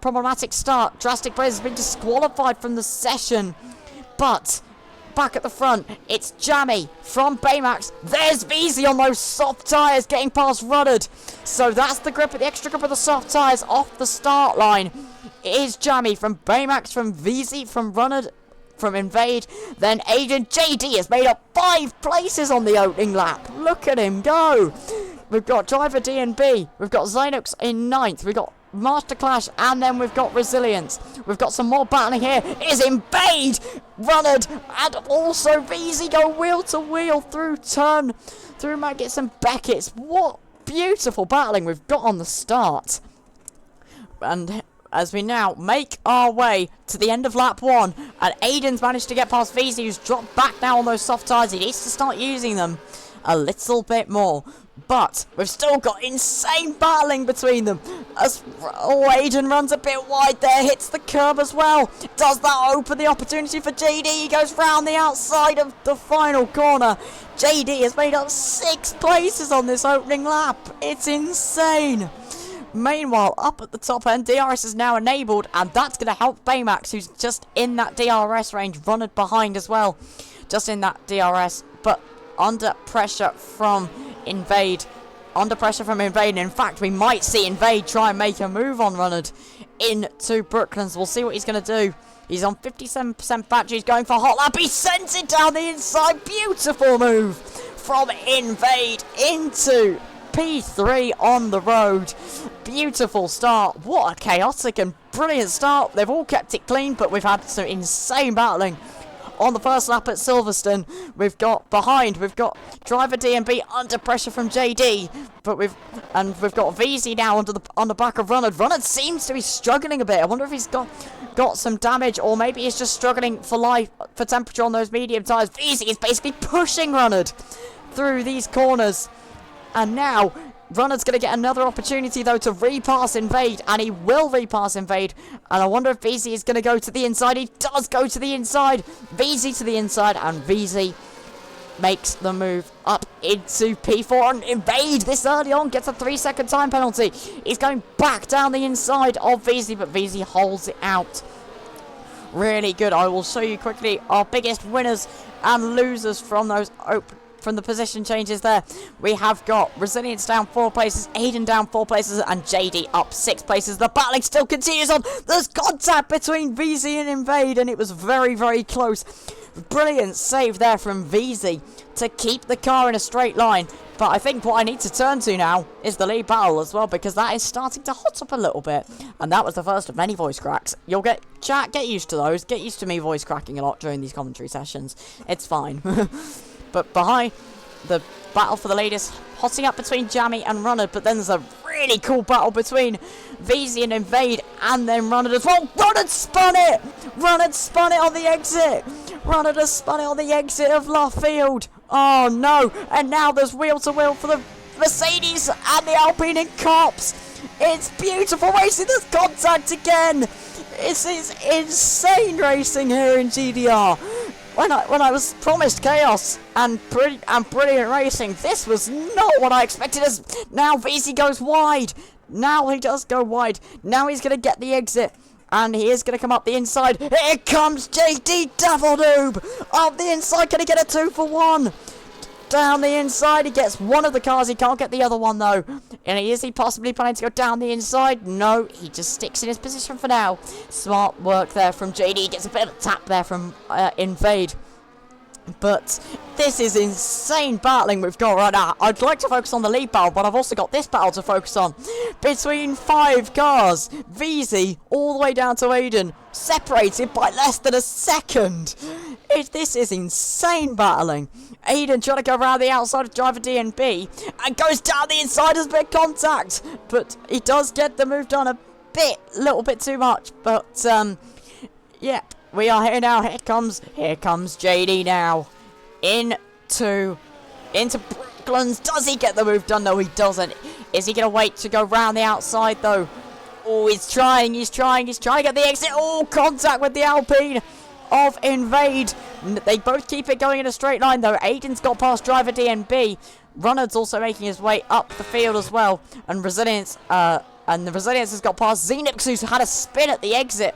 problematic start. Drastic Blaze has been disqualified from the session, but back at the front, it's Jammy from Baymax. There's VZ on those soft tyres getting past Ruddard. So that's the extra grip of the soft tyres off the start line. It is Jammy from Baymax, from VZ, from Ruddard, from Invade. Then Agent JD has made up 5 places on the opening lap. Look at him go. We've got Driver D&B. We've got Zynox in 9th. We've got Masterclash, and then we've got Resilience. We've got some more battling here. Is Invade, Runnard, and also VZ go wheel to wheel through Maggotts and Becketts. What beautiful battling we've got on the start. And as we now make our way to the end of lap 1, and Aiden's managed to get past VZ, who's dropped back now on those soft tyres. He needs to start using them a little bit more. But we've still got insane battling between them. As Aiden runs a bit wide there, hits the curb as well. Does that open the opportunity for JD? He goes round the outside of the final corner. JD has made up 6 places on this opening lap. It's insane. Meanwhile, up at the top end, DRS is now enabled, and that's going to help Baymax, who's just in that DRS range, Runnard behind as well. Just in that DRS, but under pressure from Invade. In fact, we might see Invade try and make a move on Runnard into Brooklands. We'll see what he's going to do. He's on 57% battery. He's going for a hot lap. He sends it down the inside. Beautiful move from Invade into P3 on the road. Beautiful start. What a chaotic and brilliant start. They've all kept it clean, but we've had some insane battling. On the first lap at Silverstone, we've got Driver D&B under pressure from JD, but we've got VZ now on the back of Runnard. Runnard seems to be struggling a bit. I wonder if he's got some damage, or maybe he's just struggling for temperature on those medium tyres. VZ is basically pushing Runnard through these corners, and now Runnard's going to get another opportunity, though, to repass Invade, and he will repass Invade. And I wonder if VZ is going to go to the inside. He does go to the inside. VZ to the inside, and VZ makes the move up into P4. And Invade, this early on, gets a 3-second time penalty. He's going back down the inside of VZ, but VZ holds it out. Really good. I will show you quickly our biggest winners and losers from those from the position changes there. We have got Resilience down 4 places, Aiden down 4 places, and JD up 6 places. The battling still continues on. There's contact between VZ and Invade, and it was very, very close. Brilliant save there from VZ to keep the car in a straight line. But I think what I need to turn to now is the lead battle as well, because that is starting to hot up a little bit. And that was the first of many voice cracks. You'll get used to those. Get used to me voice cracking a lot during these commentary sessions. It's fine. But behind the battle for the lead is hotting up between Jammy and Runnard, but then there's a really cool battle between VZ and Invade, and then Runnard as well. Runnard spun it! Runnard spun it on the exit! Runnard has spun it on the exit of Luffield. Oh no! And now there's wheel to wheel for the Mercedes and the Alpine in Cops. It's beautiful racing. There's contact again. This is insane racing here in GDR. When I was promised chaos and brilliant racing, this was not what I expected. As now VZ goes wide. Now he does go wide. Now he's going to get the exit. And he is going to come up the inside. Here comes JD Devil Noob. Up the inside. Can he get a 2 for 1? Down the inside. He gets one of the cars. He can't get the other one, though. And is he possibly planning to go down the inside? No. He just sticks in his position for now. Smart work there from JD. Gets a bit of a tap there from Invade. But this is insane battling we've got right now. I'd like to focus on the lead battle, but I've also got this battle to focus on. Between 5 cars, VZ all the way down to Aiden, separated by less than a second. This is insane battling. Aiden trying to go around the outside of driver DNB and goes down the inside as big contact. But he does get the move done a little bit too much. But, yeah. We are here now. Here comes JD now. Into Brooklands. Does he get the move done? No, he doesn't. Is he going to wait to go round the outside, though? Oh, he's trying to get the exit. Oh, contact with the Alpine of Invade. They both keep it going in a straight line, though. Aiden's got past driver DNB. Runnard's also making his way up the field as well. And Resilience, has got past Xenix, who's had a spin at the exit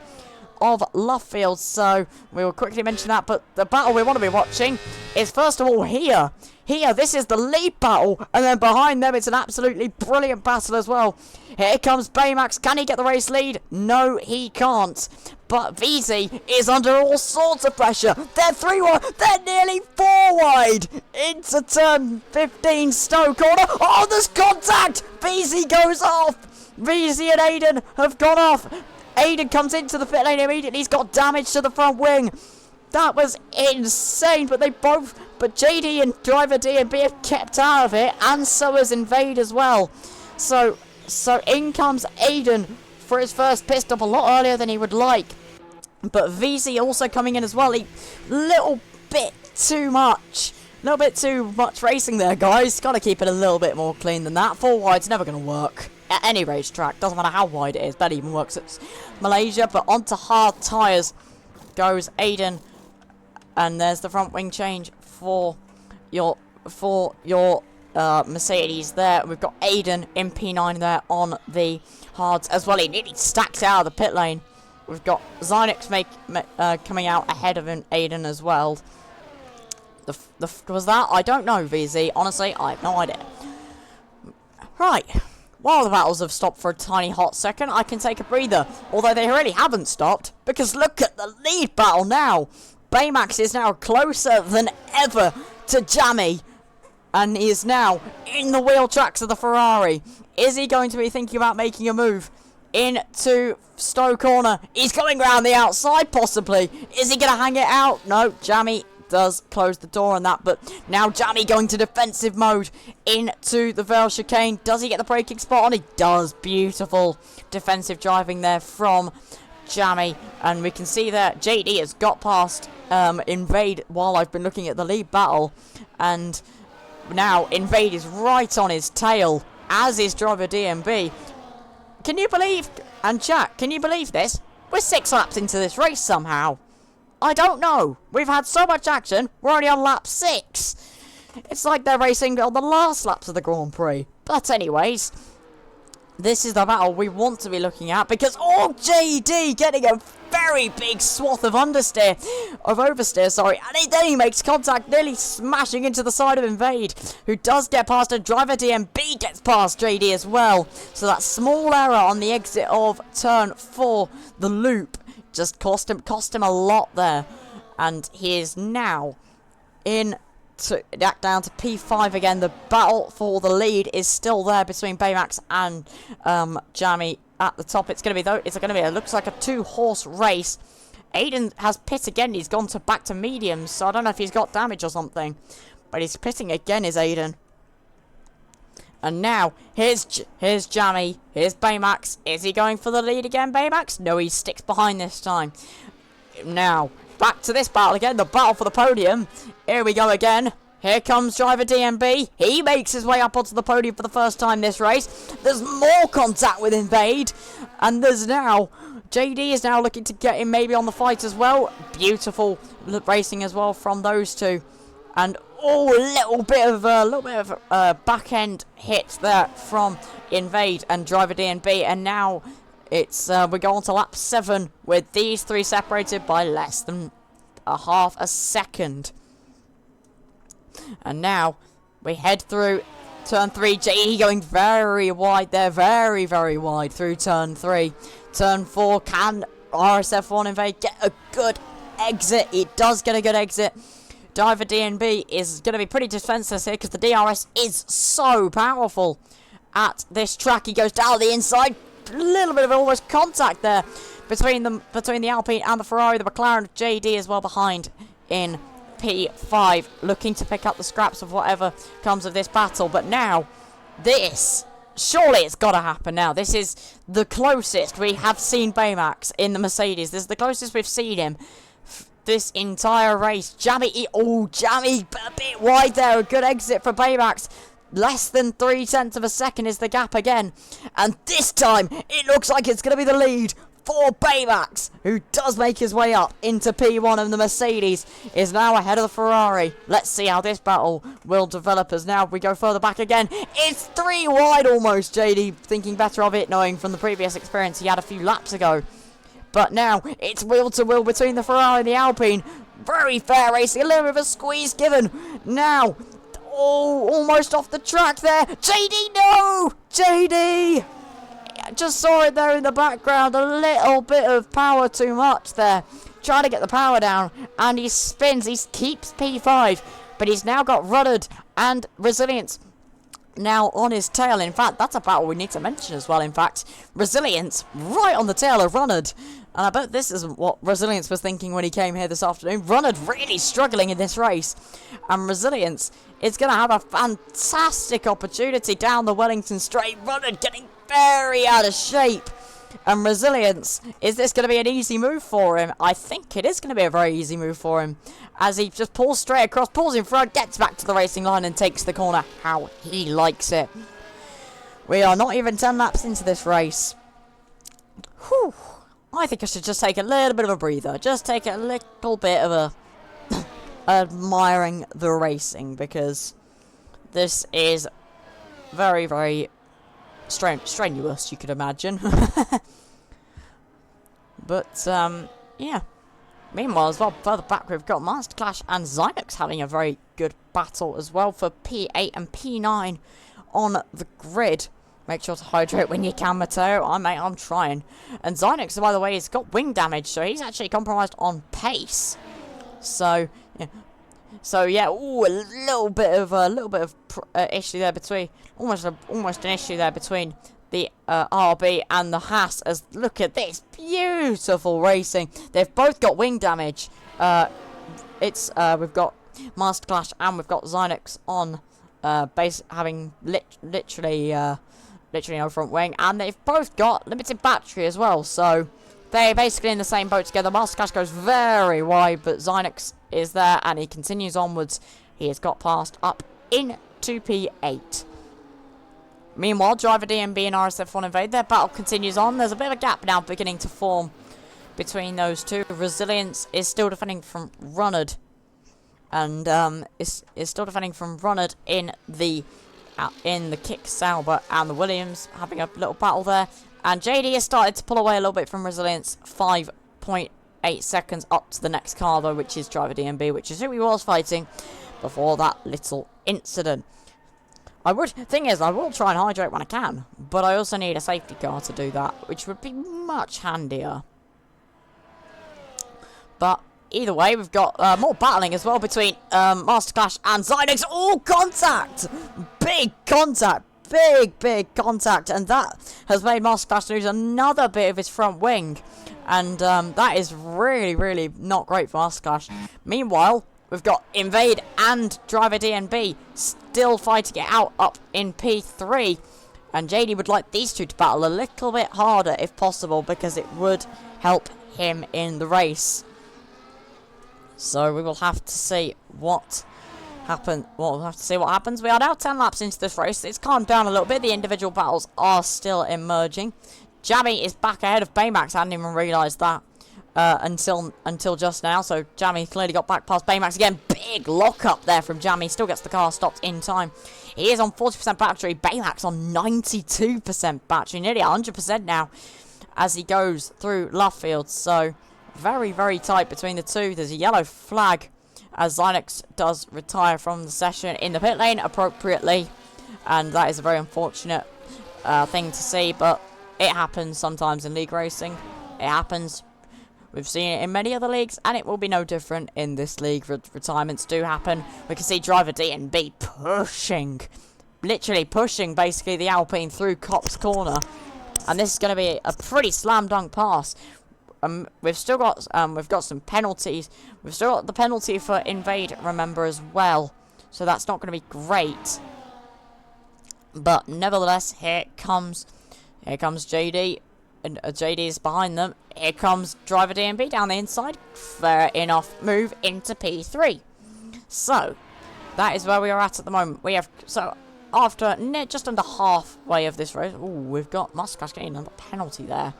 of Lovefield, so we will quickly mention that. But the battle we want to be watching is first of all here. This is the lead battle, and then behind them it's an absolutely brilliant battle as well. Here comes Baymax. Can he get the race lead? No, he can't. But VZ is under all sorts of pressure. They're 3 wide. They're nearly 4 wide into turn 15 Stowe corner. Oh, there's contact. VZ goes off. VZ and Aiden have gone off. Aiden comes into the pit lane immediately. He's got damage to the front wing. That was insane. But JD and driver DNB have kept out of it, and so has Invade as well. So in comes Aiden for his first pit stop a lot earlier than he would like. But VZ also coming in as well. Little bit too much racing there, guys. Got to keep it a little bit more clean than that. 4 wide's never going to work at any racetrack. Doesn't matter how wide it is. That even works at Malaysia. But onto hard tyres goes Aiden, and there's the front wing change for your Mercedes there. We've got Aiden in P9 there on the hards as well. He nearly stacked out of the pit lane. We've got Xenix coming out ahead of Aiden as well. Was that? I don't know, VZ. Honestly, I have no idea. Right. While the battles have stopped for a tiny hot second, I can take a breather. Although they really haven't stopped, because look at the lead battle now. Baymax is now closer than ever to Jammy, and he is now in the wheel tracks of the Ferrari. Is he going to be thinking about making a move into Stowe corner? He's going round the outside, possibly. Is he going to hang it out? No, Jammy does close the door on that, but now Jammy going to defensive mode into the Vale chicane. Does he get the braking spot on? He does. Beautiful defensive driving there from Jammy, and we can see that JD has got past Invade while I've been looking at the lead battle, and now Invade is right on his tail, as is driver DMB. Can you believe, and chat, can you believe this? We're 6 laps into this race somehow. I don't know. We've had so much action. We're only on lap 6. It's like they're racing on the last laps of the Grand Prix. But anyways, this is the battle we want to be looking at, because JD getting a very big swath of oversteer, and then he makes contact, nearly smashing into the side of Invade, who does get past a driver. DMB gets past JD as well. So that small error on the exit of turn 4, the loop, just cost him a lot there, and he is now down to P5 again. The battle for the lead is still there between Baymax and Jammy at the top. It's going to be it looks like a 2-horse race. Aiden has pit again. He's gone back to mediums, so I don't know if he's got damage or something, but he's pitting again, is Aiden. And now, here's Jammy, here's Baymax. Is he going for the lead again, Baymax? No, he sticks behind this time. Now, back to this battle again, the battle for the podium. Here we go again. Here comes driver DMB. He makes his way up onto the podium for the first time this race. There's more contact with Invade. And there's now, JD is now looking to get him maybe on the fight as well. Beautiful racing as well from those two. And a little bit of back end hit there from Invade and driver DNB, and now It's we go on to lap 7 with these three separated by less than a half a second. And now we head through turn 3. JD going very wide there, very, very wide through turn 3. Turn 4, can RSF1 Invade get a good exit? It does get a good exit. Driver DNB is going to be pretty defenseless here because the DRS is so powerful at this track. He goes down the inside. A little bit of almost contact there between the Alpine and the Ferrari. The McLaren JD is well behind in P5, looking to pick up the scraps of whatever comes of this battle. But now, this, surely it's got to happen now. This is the closest we have seen Baymax in the Mercedes. This is the closest we've seen him this entire race. Jammy, Jammy, a bit wide there. A good exit for Baymax. Less than 0.3 of a second is the gap again. And this time, it looks like it's going to be the lead for Baymax, who does make his way up into P1, and the Mercedes is now ahead of the Ferrari. Let's see how this battle will develop as now we go further back again. It's 3 wide almost. JD thinking better of it, knowing from the previous experience he had a few laps ago. But now, it's wheel to wheel between the Ferrari and the Alpine. Very fair racing, a little bit of a squeeze given. Now, almost off the track there. JD, no! JD! I just saw it there in the background. A little bit of power too much there. Trying to get the power down. And he spins. He keeps P5. But he's now got Runnard and Resilience now on his tail. In fact, that's a battle we need to mention as well. In fact, Resilience right on the tail of Runnard. And I bet this isn't what Resilience was thinking when he came here this afternoon. Runnard really struggling in this race. And Resilience is going to have a fantastic opportunity down the Wellington Straight. Runnard getting very out of shape. And Resilience, is this going to be an easy move for him? I think it is going to be a very easy move for him. As he just pulls straight across, pulls in front, gets back to the racing line and takes the corner how he likes it. We are not even 10 laps into this race. Whew. I think I should just take a little bit of a breather. Just take a little bit of a admiring the racing, because this is very, very strenuous, you could imagine. But, yeah. Meanwhile, as well, further back, we've got Master Clash and Zynox having a very good battle as well for P8 and P9 on the grid. Make sure to hydrate when you can, Matteo. I'm trying. And Zynox, by the way, has got wing damage, so he's actually compromised on pace. So, yeah. So yeah, ooh, a little bit of issue there between, almost an issue there between the RB and the Haas. As look at this beautiful racing. They've both got wing damage. We've got Master Clash and we've got Zynox on base having literally no front wing, and they've both got limited battery as well. So they're basically in the same boat together. Master Clash goes very wide, but Zynox is there, and he continues onwards. He has got past up into P8. Meanwhile, Driver DMB and RSF1 Invade, their battle continues on. There's a bit of a gap now beginning to form between those two. Resilience is still defending from Runnard, and is still defending from Runnard in the Kick Sauber, and the Williams having a little battle there. And JD has started to pull away a little bit from Resilience. 5.8 seconds up to the next car, though, which is Driver DMB, which is who he was fighting before that little incident. I will try and hydrate when I can, but I also need a safety car to do that, which would be much handier. But either way, we've got more battling as well between Master Clash and Zynox. Oh, contact! Big contact! Big contact, and that has made Master Clash lose another bit of his front wing, and that is really not great for Master Clash. Meanwhile, we've got Invade and Driver DNB still fighting it out up in P3, and JD would like these two to battle a little bit harder if possible, because it would help him in the race. So we will have to see what happens. We are now 10 laps into this race. It's calmed down a little bit. The individual battles are still emerging. Jammy is back ahead of Baymax. I hadn't even realised that until just now. So Jammy clearly got back past Baymax again. Big lock up there from Jammy. Still gets the car stopped in time. He is on 40% battery. Baymax on 92% battery. Nearly 100% now. as he goes through Luffield. So very, very tight between the two. There's a yellow flag as Zynex does retire from the session in the pit lane appropriately. And that is a very unfortunate thing to see, but it happens sometimes in league racing. It happens. We've seen it in many other leagues, and it will be no different in this league. Retirements do happen. We can see driver DNB pushing, literally pushing basically the Alpine through Copse Corner. And this is going to be a pretty slam dunk pass. We've still got some penalties. We've still got the penalty for invade, remember, as well. So that's not going to be great. But nevertheless, here comes JD. And JD is behind them. Here comes driver DNB down the inside. Fair enough move into P3. So that is where we are at the moment. We have, so after just under halfway of this race, we've got Muscas getting another penalty there.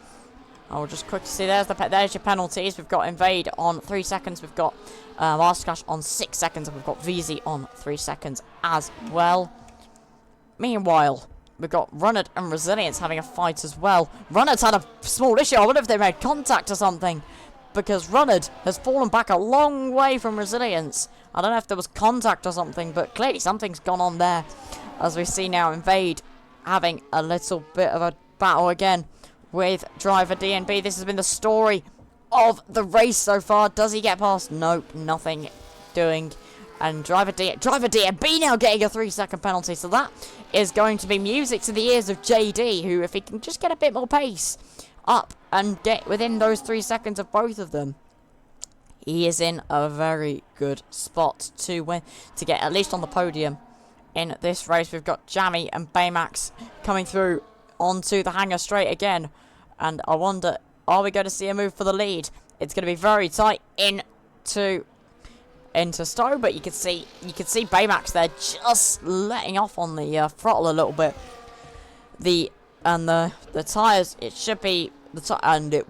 I'll just quickly see, there's your penalties. We've got Invade on 3 seconds. We've got Muscas on 6 seconds, and we've got VZ on 3 seconds as well. Meanwhile, we've got Runnard and Resilience having a fight as well. Runnard's had a small issue. I wonder if they made contact or something, because Runnard has fallen back a long way from Resilience. I don't know if there was contact or something, but clearly something's gone on there. As we see now, Invade having a little bit of a battle again with driver DNB. This has been the story of the race so far. Does he get past? Nope, nothing doing. And driver DNB now getting a 3-second penalty. So that is going to be music to the ears of JD, who, if he can just get a bit more pace up and get within those 3 seconds of both of them, he is in a very good spot to win, to get at least on the podium in this race. We've got Jammy and Baymax coming through onto the Hangar Straight again. And I wonder, are we going to see a move for the lead? It's going to be very tight into Stowe, but you can see Baymax there just letting off on the throttle a little bit. The tires, it should be the tires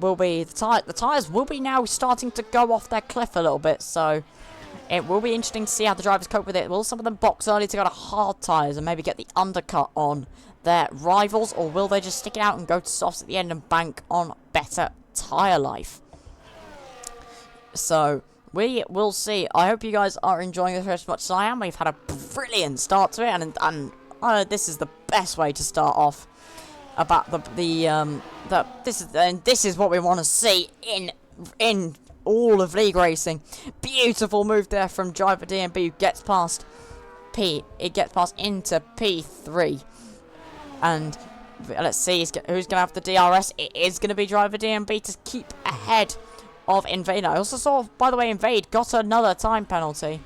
will be now starting to go off their cliff a little bit. So it will be interesting to see how the drivers cope with it. Will some of them box early to go to hard tires and maybe get the undercut on their rivals, or will they just stick it out and go to softs at the end and bank on better tire life? So we will see. I hope you guys are enjoying this as much as I am. We've had a brilliant start to it, and this is the best way to start off. About this is what we want to see in all of league racing. Beautiful move there from driver DNB, who gets past It gets past into P3, and let's see who's going to have the DRS. It is going to be driver DNB to keep ahead of Invade. I also saw, by the way, Invade got another time penalty.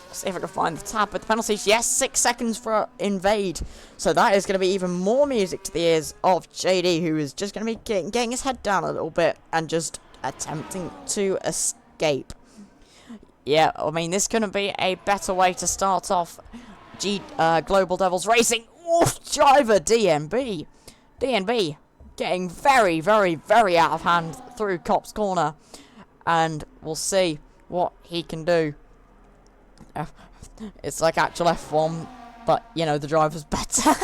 Let's see if I can find the tab with the penalties. Yes, 6 seconds for Invade. So that is going to be even more music to the ears of JD, who is just going to be getting his head down a little bit and just attempting to escape. Yeah, I mean, this couldn't be a better way to start off Global Devils Racing. Oof, driver DNB. DNB getting very, very, very out of hand through Copse Corner. And we'll see what he can do. It's like actual F1, but, you know, the driver's better.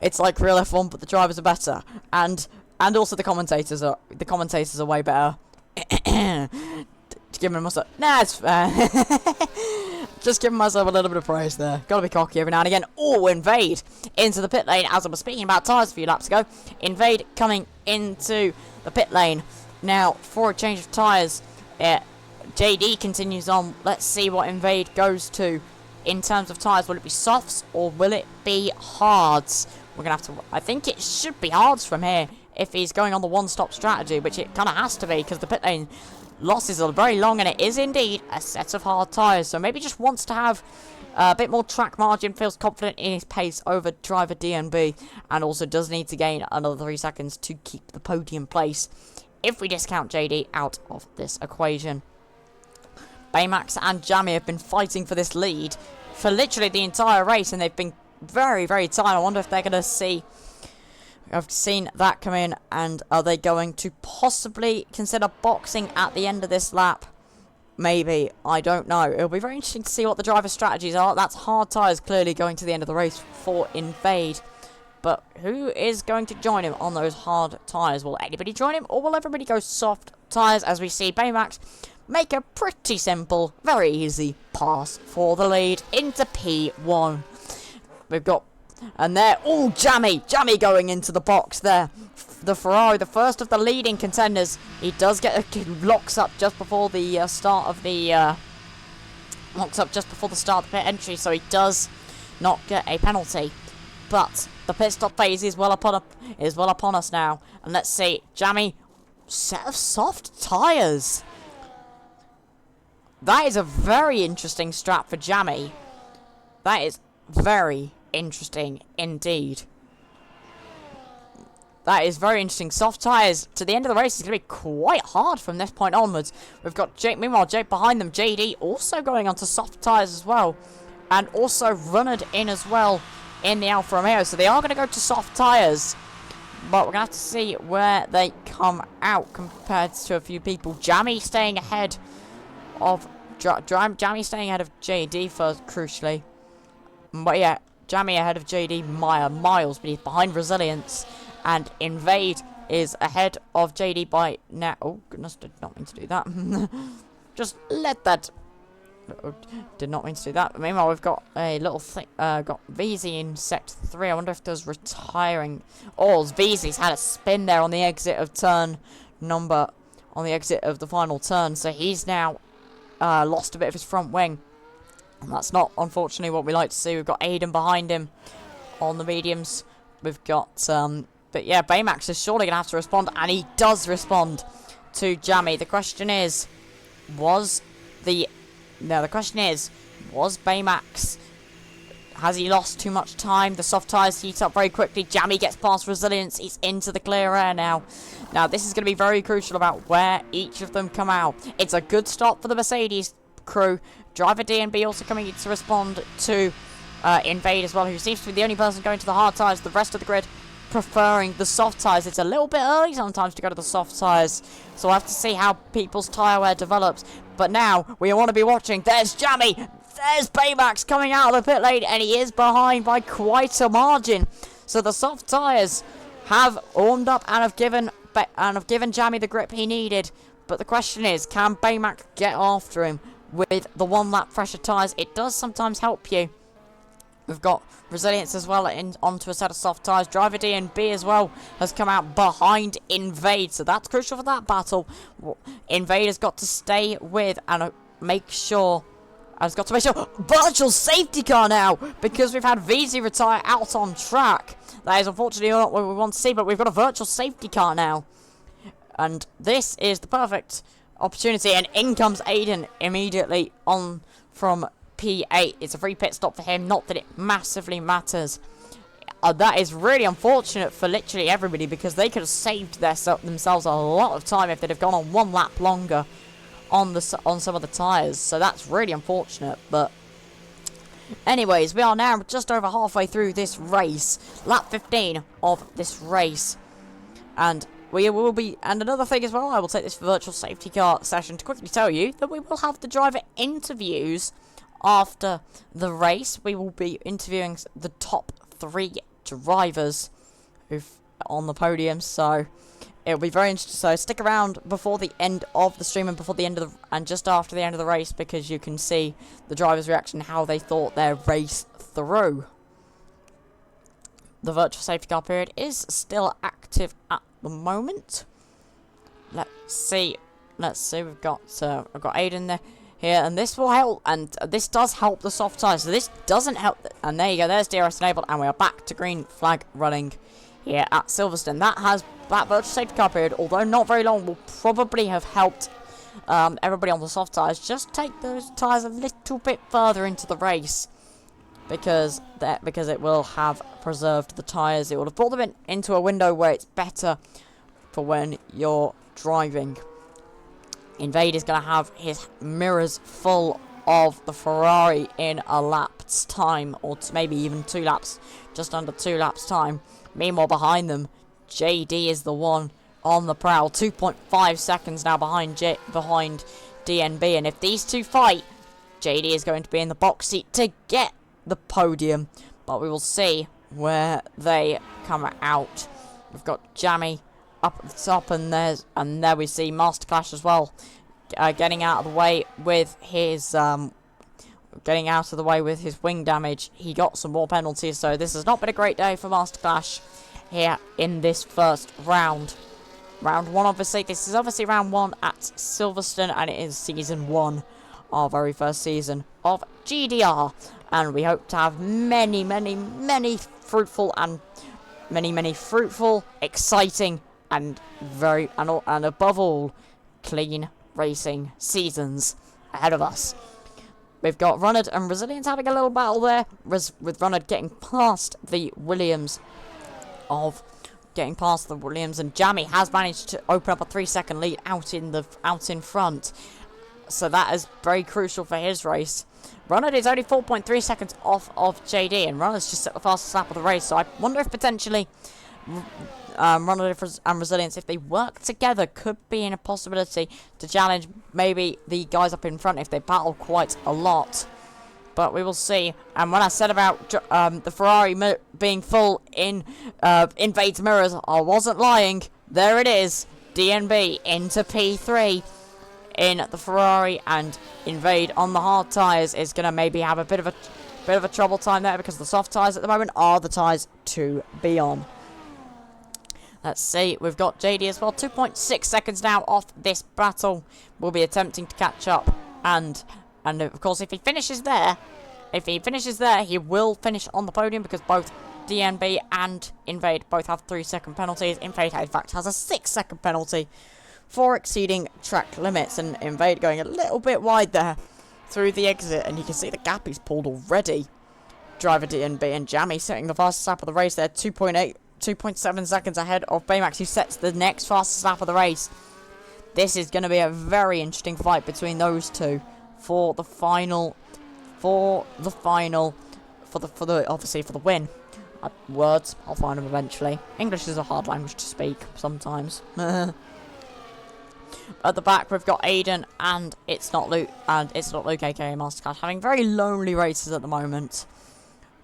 It's like real F1, but the drivers are better. And also the commentators are way better. Giving myself, it's fair. Just giving myself a little bit of praise there. Gotta be cocky every now and again. Oh, Invade into the pit lane. As I was speaking about tyres a few laps ago, Invade coming into the pit lane now for a change of tyres. JD continues on. Let's see what Invade goes to in terms of tyres. Will it be softs or will it be hards? We're gonna have to. I think it should be hards from here if he's going on the one-stop strategy, which it kind of has to be because the pit lane losses are very long, and it is indeed a set of hard tyres. So maybe just wants to have a bit more track margin, feels confident in his pace over driver DNB, and also does need to gain another 3 seconds to keep the podium place if we discount JD out of this equation. Baymax and Jammy have been fighting for this lead for literally the entire race, and they've been very, very tight. I wonder if they're going to see... I've seen that come in, and are they going to possibly consider boxing at the end of this lap? Maybe. I don't know. It'll be very interesting to see what the driver strategies are. That's hard tyres clearly going to the end of the race for Invade. But who is going to join him on those hard tyres? Will anybody join him, or will everybody go soft tyres as we see Baymax make a pretty simple, very easy pass for the lead into P1. We've got, and there, oh, Jammy going into the box there. The Ferrari, the first of the leading contenders, he does get locks up just before the start of the pit entry, so he does not get a penalty. But the pit stop phase is well upon us now, and let's see, Jammy, set of soft tyres. That is a very interesting strat for Jammy. That is very interesting indeed. That is very interesting. Soft tyres to the end of the race is going to be quite hard from this point onwards. We've got Jake, meanwhile, Jake behind them, JD also going onto soft tyres as well. And also Runnard in as well in the Alfa Romeo. So they are going to go to soft tyres. But we're going to have to see where they come out compared to a few people. Jammy staying ahead of Jammy staying ahead of JD first, crucially. But yeah, Jammy ahead of JD miles, but he's behind Resilience. And Invade is ahead of JD by now. Oh goodness, did not mean to do that. Just let that. Did not mean to do that. Meanwhile, we've got a little thing. Got VZ in Sector 3. I wonder if there's retiring. Oh, VZ's had a spin there on the exit of turn number. On the exit of the final turn. So he's now lost a bit of his front wing. And that's not, unfortunately, what we like to see. We've got Aiden behind him on the mediums. We've got, but yeah, Baymax is surely going to have to respond. And he does respond to Jammy. The question is, was Baymax, has he lost too much time? The soft tyres heat up very quickly. Jammy gets past Resilience. He's into the clear air now. Now, this is going to be very crucial about where each of them come out. It's a good stop for the Mercedes crew. Driver DNB also coming to respond to Invade as well, who seems to be the only person going to the hard tyres. The rest of the grid preferring the soft tyres. It's a little bit early sometimes to go to the soft tyres, so we'll have to see how people's tyre wear develops. But now, we want to be watching. There's Jammy! There's Baymax coming out of the pit lane, and he is behind by quite a margin. So the soft tyres have warmed up and have given Jammy the grip he needed. But the question is, can Baymax get after him with the one-lap fresher tyres? It does sometimes help you. We've got Resilience as well onto a set of soft tyres. Driver DNB as well has come out behind Invade, so that's crucial for that battle. Invade has got to stay with and make sure. Virtual safety car now, because we've had VZ retire out on track. That is unfortunately not what we want to see, but we've got a virtual safety car now. And this is the perfect opportunity, and in comes Aiden immediately on from P8. It's a free pit stop for him, not that it massively matters. That is really unfortunate for literally everybody, because they could have saved themselves a lot of time if they'd have gone on one lap longer on some of the tyres. So that's really unfortunate. But anyways, we are now just over halfway through this race, lap 15 of this race, and we will be, and another thing as well, I will take this virtual safety car session to quickly tell you that we will have the driver interviews after the race. We will be interviewing the top 3 drivers on the podium, so it'll be very interesting. So stick around before the end of the stream and before the end of and just after the end of the race, because you can see the drivers' reaction, how they thought their race through. The virtual safety car period is still active at the moment. Let's see. We've got Aiden there. Here, and this will help, and this does help the soft tyres. So this doesn't help, and there you go, there's DRS enabled, and we are back to green flag running here at Silverstone. That virtual safety car period, although not very long, will probably have helped everybody on the soft tyres just take those tyres a little bit further into the race, because it will have preserved the tyres. It will have brought them into a window where it's better for when you're driving. Invade is going to have his mirrors full of the Ferrari in a lap's time, or maybe even 2 laps, just under 2 laps time. Meanwhile, behind them, JD is the one on the prowl, 2.5 seconds now behind DNB, and if these two fight, JD is going to be in the box seat to get the podium, but we will see where they come out. We've got Jammy up at the top, and there we see Master Clash as well, getting out of the way with his wing damage. He got some more penalties, so this has not been a great day for Master Clash here in this first round. Round 1, obviously. This is obviously round 1 at Silverstone, and it is season 1, our very first season of GDR. And we hope to have many fruitful, exciting, and above all, clean racing seasons ahead of us. We've got Runnard and Resilience having a little battle there, with Runnard getting past the Williams, and Jammy has managed to open up a 3-second lead out in front. So that is very crucial for his race. Runnard is only 4.3 seconds off of JD, and Runnard's just set the fastest lap of the race. So I wonder if potentially Runnard and Resilience, if they work together, could be in a possibility to challenge maybe the guys up in front if they battle quite a lot. But we will see. And when I said about the Ferrari being full in Invade's mirrors, I wasn't lying. There it is. DNB into P3 in the Ferrari, and Invade on the hard tyres is going to maybe have a bit of a trouble time there, because the soft tyres at the moment are the tyres to be on. Let's see, we've got JD as well, 2.6 seconds now off this battle. We'll be attempting to catch up, and of course if he finishes there, he will finish on the podium, because both DNB and Invade both have 3-second penalties. Invade, in fact, has a 6-second penalty for exceeding track limits, and Invade going a little bit wide there through the exit, and you can see the gap he's pulled already. Driver DNB and Jammy setting the fastest lap of the race there, 2.7 seconds ahead of Baymax, who sets the next fastest lap of the race. This is going to be a very interesting fight between those two for the win. Words, I'll find them eventually. English is a hard language to speak sometimes. At the back, we've got Aiden, and it's not Luke, aka Master Clash, having very lonely races at the moment.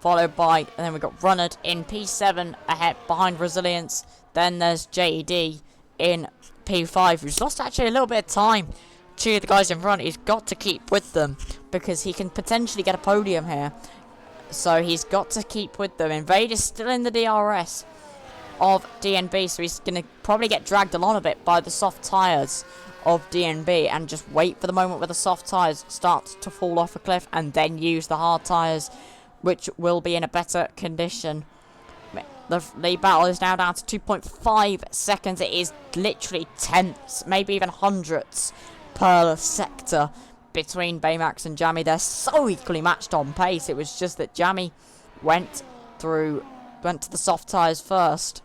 Followed by, and then we've got Runnard in P7 ahead behind Resilience. Then there's JD in P5, who's lost actually a little bit of time to the guys in front. He's got to keep with them, because he can potentially get a podium here. So he's got to keep with them. Invade is still in the DRS of DNB, so he's going to probably get dragged along a bit by the soft tyres of DNB, and just wait for the moment where the soft tyres start to fall off a cliff, and then use the hard tyres, which will be in a better condition. The battle is now down to 2.5 seconds. It is literally tenths, maybe even hundredths per sector between Baymax and Jammy. They're so equally matched on pace. It was just that Jammy went to the soft tyres first.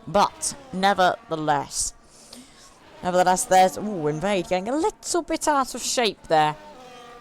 But nevertheless, there's Invade getting a little bit out of shape there.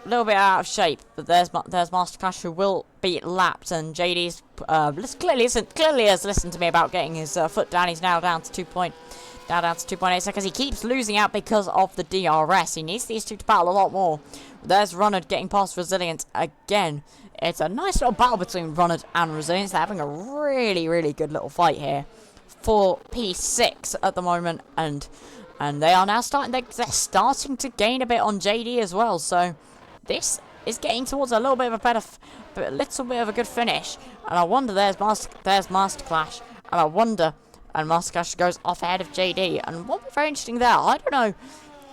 A little bit out of shape, but there's Master Clash, who will be lapped, and JD's clearly has listened to me about getting his foot down. He's now down to 2.8 seconds. He keeps losing out because of the DRS. He needs these two to battle a lot more. There's Runnard getting past Resilience again. It's a nice little battle between Runnard and Resilience. They're having a really good little fight here for P6 at the moment, and they are now they're starting to gain a bit on JD as well. So this is getting towards a little bit of a good finish. And I wonder, there's Master Clash, and Master Clash goes off ahead of JD. And what would be very interesting there, I don't know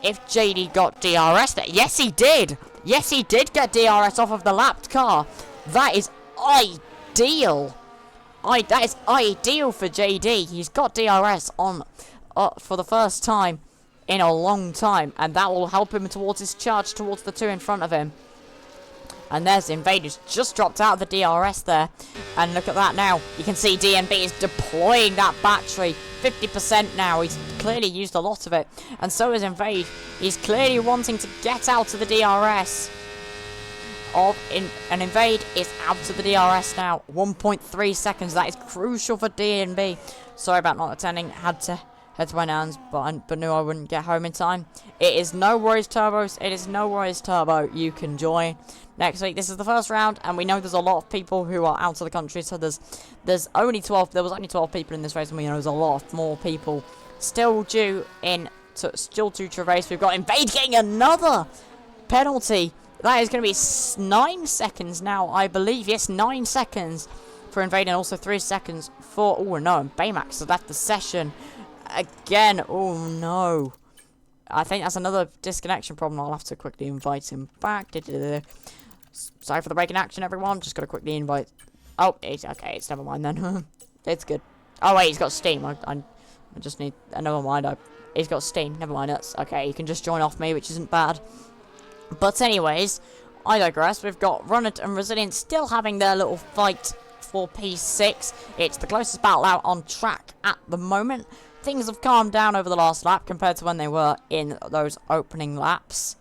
if JD got DRS there. Yes, he did. Yes, he did get DRS off of the lapped car. That is ideal. That is ideal for JD. He's got DRS on for the first time in a long time, and that will help him towards his charge towards the two in front of him. And there's Invade, who's just dropped out of the DRS there. And look at that now. You can see DNB is deploying that battery. 50% now. He's clearly used a lot of it. And so is Invade. He's clearly wanting to get out of the DRS. And Invade is out of the DRS now. 1.3 seconds. That is crucial for DNB. Sorry about not attending. Had head to my nan's, but knew I wouldn't get home in time. It is no worries, Turbos. It is no worries, Turbo. You can join next week. This is the first round, and we know there's a lot of people who are out of the country, so there's only 12. There was only 12 people in this race, and we know there's a lot more people still due to race. We've got Invade getting another penalty. That is going to be 9 seconds now, I believe. Yes, 9 seconds for Invade, and also 3 seconds for... Oh, no, and Baymax has left the session again. Oh, no. I think that's another disconnection problem. I'll have to quickly invite him back. Sorry for the break in action, everyone. Just got to quickly invite... Oh, okay, it's never mind then. It's good. Oh, wait, he's got Steam. I just need... never mind. He's got Steam. Never mind. That's okay. You can just join off me, which isn't bad. But anyways, I digress. We've got Runnet and Resilient still having their little fight for P6. It's the closest battle out on track at the moment. Things have calmed down over the last lap compared to when they were in those opening laps.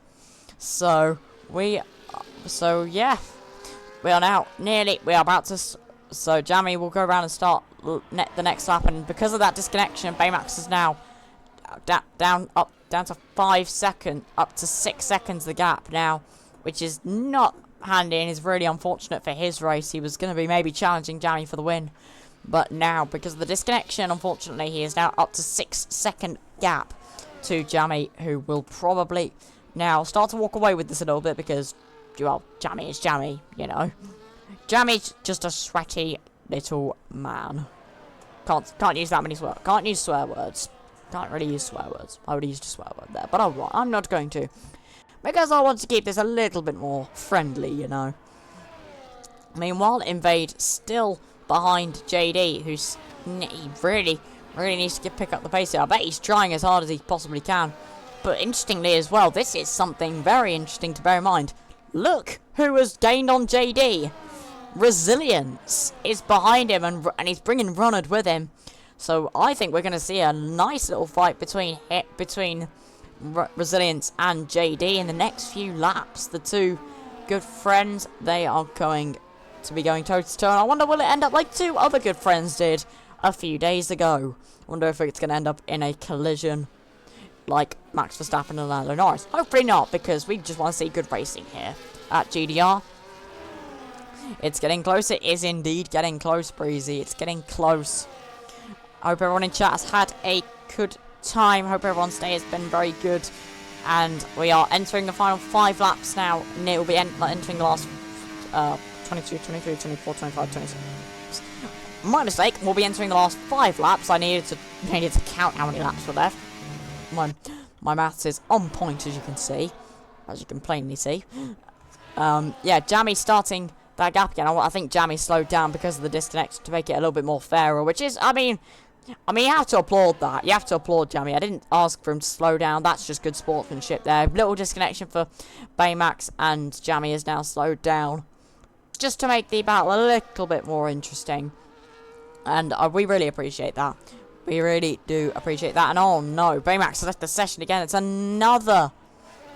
So yeah, we are now we are about to. So Jammy will go around and start the next lap, and because of that disconnection, Baymax is now down to 5 seconds, up to 6 seconds the gap now, which is not handy and is really unfortunate for his race. He was going to be maybe challenging Jammy for the win, but now, because of the disconnection, unfortunately, he is now up to 6 second gap to Jammy, who will probably now start to walk away with this a little bit because, well, Jammy is Jammy, you know. Jammy's just a sweaty little man. Can't use that many can't use swear words. Can't really use swear words. I would have used a swear word there, but I'm not going to. Because I want to keep this a little bit more friendly, you know. Meanwhile, Invade still behind JD, who's he really needs to pick up the pace here. I bet he's trying as hard as he possibly can. But interestingly as well, this is something very interesting to bear in mind. Look who has gained on JD. Resilience is behind him, and he's bringing Runnard with him. So I think we're going to see a nice little fight between Resilience and JD in the next few laps. The two good friends, they are going to be going toe to toe. And I wonder, will it end up like two other good friends did a few days ago? I wonder if it's going to end up in a collision like Max Verstappen and Lando Norris. Hopefully not, because we just want to see good racing here at GDR. It's getting close. It is indeed getting close, Breezy. It's getting close. I hope everyone in chat has had a good time. Hope everyone's day has been very good. And we are entering the final 5 laps now. And it will be entering the last 22, 23, 24, 25, 26. My mistake. We'll be entering the last 5 laps. I needed to count how many laps were left. My maths is on point, as you can see. As you can plainly see. Yeah, Jammy starting that gap again. I think Jammy slowed down because of the disconnect to make it a little bit more fairer, which is, I mean, you have to applaud that. You have to applaud Jammy. I didn't ask for him to slow down. That's just good sportsmanship there. Little disconnection for Baymax, and Jammy is now slowed down just to make the battle a little bit more interesting. And we really appreciate that. We really do appreciate that. And oh no, Baymax has left the session again. It's another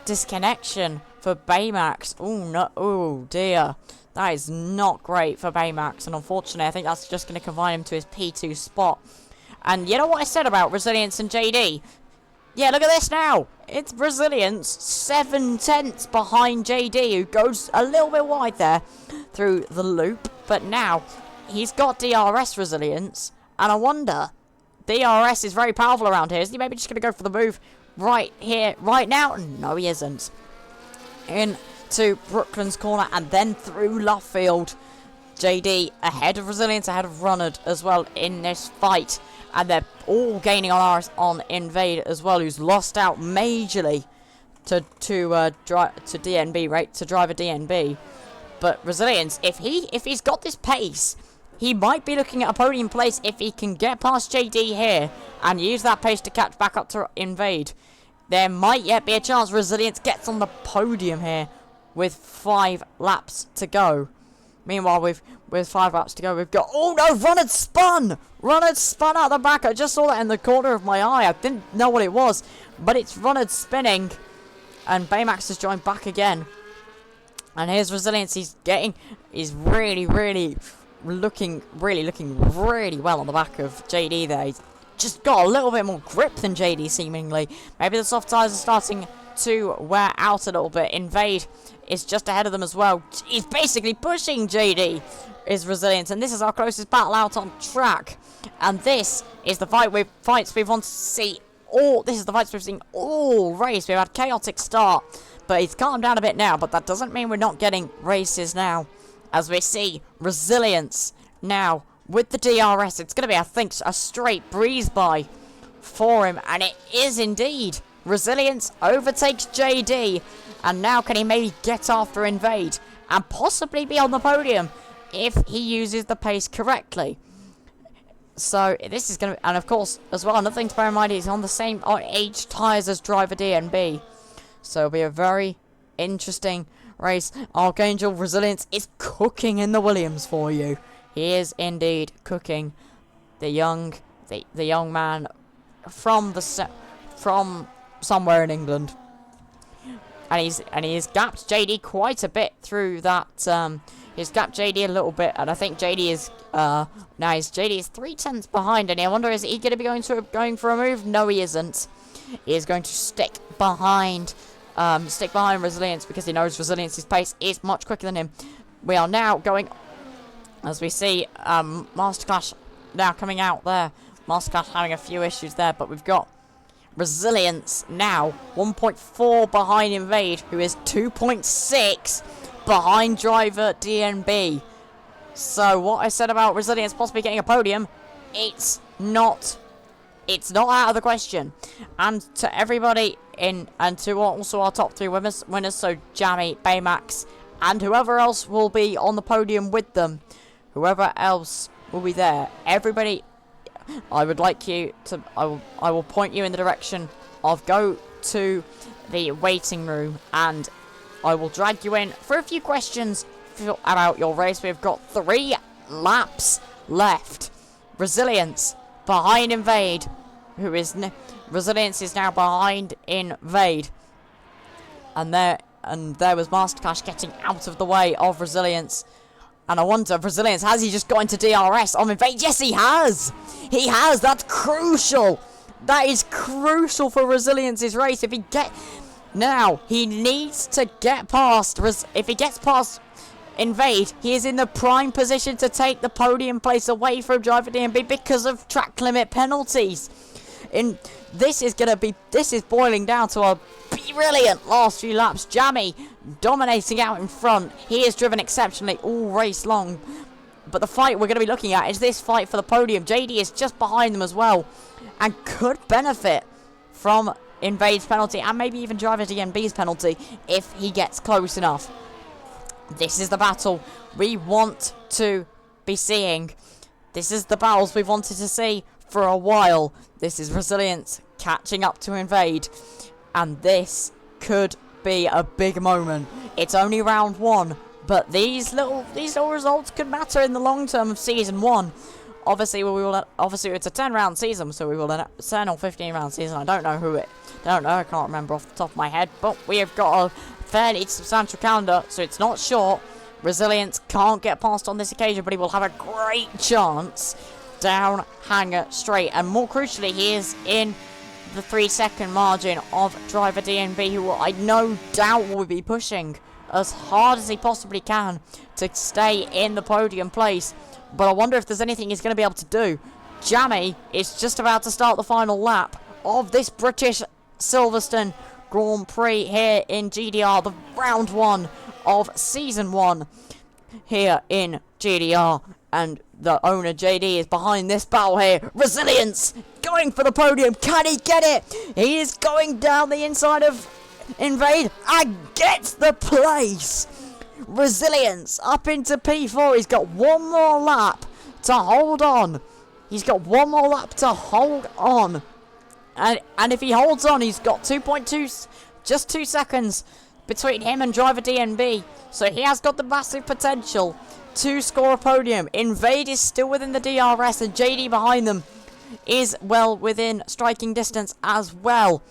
disconnection for Baymax. Oh no, oh dear. That is not great for Baymax, and unfortunately I think that's just going to confine him to his P2 spot. And you know what I said about Resilience and JD? Yeah, look at this now. It's Resilience 7/10 behind JD, who goes a little bit wide there through the loop. But now he's got DRS Resilience, and I wonder, DRS is very powerful around here. Isn't he maybe just going to go for the move right here, right now? No, he isn't. Into Brooklyn's corner and then through Luffield. JD ahead of Resilience, ahead of Runnard as well in this fight. And they're all gaining on Invade as well, who's lost out majorly to DNB, right? To drive a DNB. But Resilience, if he's got this pace, he might be looking at a podium place if he can get past JD here and use that pace to catch back up to Invade. There might yet be a chance Resilience gets on the podium here with 5 laps to go. Meanwhile, with 5 laps to go, we've got... Oh no, Runnard spun! Runnard spun out the back. I just saw that in the corner of my eye. I didn't know what it was, but it's Runnard spinning. And Baymax has joined back again. And here's Resilience. He's really looking really well on the back of JD there. He's just got a little bit more grip than JD, seemingly. Maybe the soft tyres are starting to wear out a little bit. Invade is just ahead of them as well. He's basically pushing JD, is Resilience, and this is our closest battle out on track. And this is the fights we've wanted to see all. This is the fights we've seen all race. We've had chaotic start, but it's calmed down a bit now. But that doesn't mean we're not getting races now, as we see Resilience now with the DRS. It's going to be, I think, a straight breeze by for him, and it is indeed. Resilience overtakes JD, and now can he maybe get after Invade and possibly be on the podium if he uses the pace correctly. So this is going to, and of course as well, another thing to bear in mind, he's on the same age tyres as driver DNB, so it'll be a very interesting race. Archangel Resilience is cooking in the Williams for you. He is indeed cooking. The young man from somewhere in England, and he's gapped JD quite a bit through that. He's gapped JD a little bit, and I think JD is JD is 3/10 behind. And I wonder, is he going to be going for a move? No, he isn't. He is going to stick behind Resilience, because he knows Resilience's pace is much quicker than him. We are now going, as we see, Masterclass now coming out there. Masterclass having a few issues there, but we've got Resilience now 1.4 behind Invade, who is 2.6 behind driver DNB. So what I said about Resilience possibly getting a podium, it's not out of the question. And to everybody and to also our top 3 winners, so Jammy, Baymax, and whoever else will be on the podium with them, whoever else will be there, everybody, I would like you to, I will point you in the direction of go to the waiting room, and I will drag you in for a few questions about your race. We've got 3 laps left. Resilience behind Invade, Resilience is now behind Invade, and there was Masterclash getting out of the way of Resilience. And I wonder if Resilience, has he just got into DRS on Invade? Yes, he has! He has! That's crucial! That is crucial for Resilience's race. If he he needs to get past. If he gets past Invade, he is in the prime position to take the podium place away from driver DNB because of track limit penalties. This is boiling down to a brilliant last few laps. Jammy dominating out in front. He has driven exceptionally all race long. But the fight we're going to be looking at is this fight for the podium. JD is just behind them as well, and could benefit from Invade's penalty, and maybe even driver DNB's penalty if he gets close enough. This is the battle we want to be seeing. This is the battles we've wanted to see for a while. This is Resilience catching up to Invade, and this could be a big moment. It's only round 1, but these little results could matter in the long term of season 1. Obviously it's a 10-round season, so we will 10 or 15-round season. I don't know. I can't remember off the top of my head, but we have got a fairly substantial calendar, so it's not short. Resilience can't get past on this occasion, but he will have a great chance down Hangar Straight, and more crucially, he is in the 3-second margin of driver DNB, who I no doubt will be pushing as hard as he possibly can to stay in the podium place. But I wonder if there's anything he's going to be able to do. Jammy is just about to start the final lap of this British Silverstone Grand Prix here in GDR, the round 1 of season 1 here in GDR, and the owner JD is behind this battle here. Resilience going for the podium. Can he get it? He is going down the inside of Invade and gets the place. Resilience up into P4. He's got one more lap to hold on. And if he holds on, he's got 2.2, just 2 seconds between him and driver DNB. So he has got the massive potential to score a podium. Invade is still within the DRS, and JD behind them is well within striking distance as well.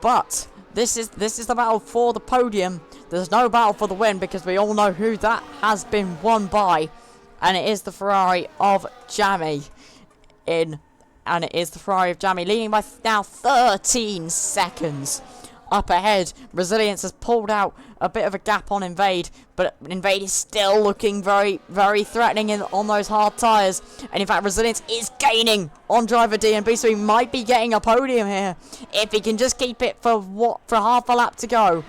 But this is the battle for the podium. There's no battle for the win, because we all know who that has been won by, and it is the Ferrari of Jammy. And and it is the Ferrari of Jamie, leading by now 13 seconds. Up ahead, Resilience has pulled out a bit of a gap on Invade, but Invade is still looking very, very threatening on those hard tyres. And in fact, Resilience is gaining on driver DNB, so he might be getting a podium here if he can just keep it for half a lap to go.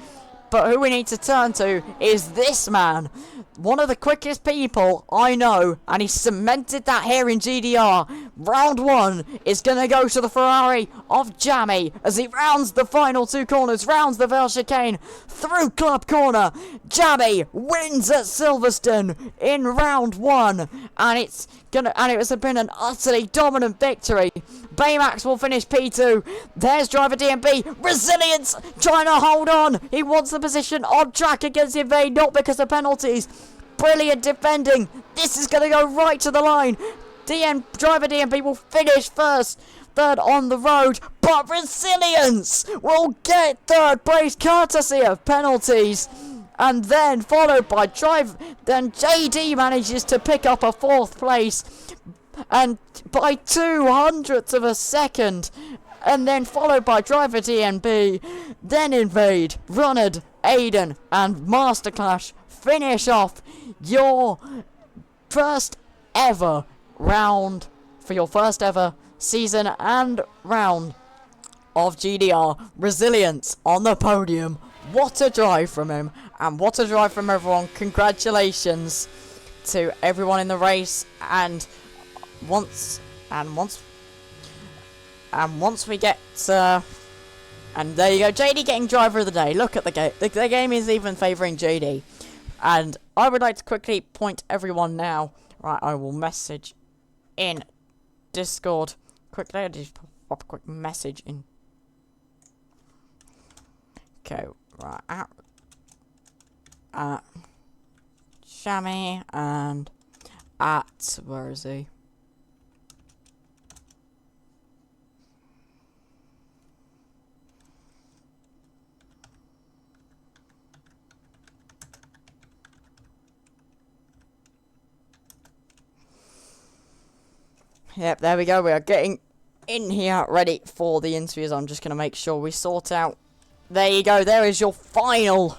But who we need to turn to is this man. One of the quickest people I know, and he cemented that here in GDR. Round 1 is going to go to the Ferrari of Jamie as he rounds the final 2 corners, rounds the Vale chicane through Club Corner. Jamie wins at Silverstone in round 1, and it has been an utterly dominant victory. Baymax will finish P2. There's driver DMB. Resilience trying to hold on. He wants the position on track against Invade, not because of penalties. Brilliant defending. This is going to go right to the line. Driver DMB will finish third on the road, but Resilience will get third place courtesy of penalties. And then followed by then JD manages to pick up a 4th place, and by 0.02 of a second, and then followed by driver DNB, then Invade, Runnard, Aiden, and Masterclash finish off your first ever round for your first ever season and round of GDR. Resilience on the podium. What a drive from him, and what a drive from everyone. Congratulations to everyone in the race, and once we get and there you go, JD getting driver of the day. Look at the game. The game is even favouring JD. And I would like to quickly point everyone now. Right, I will message in Discord quickly. I'll just pop a quick message in. Okay, right, at Shammy and at, where is he? Yep, there we go. We are getting in here ready for the interviews. I'm just going to make sure we sort out. There you go. There is your final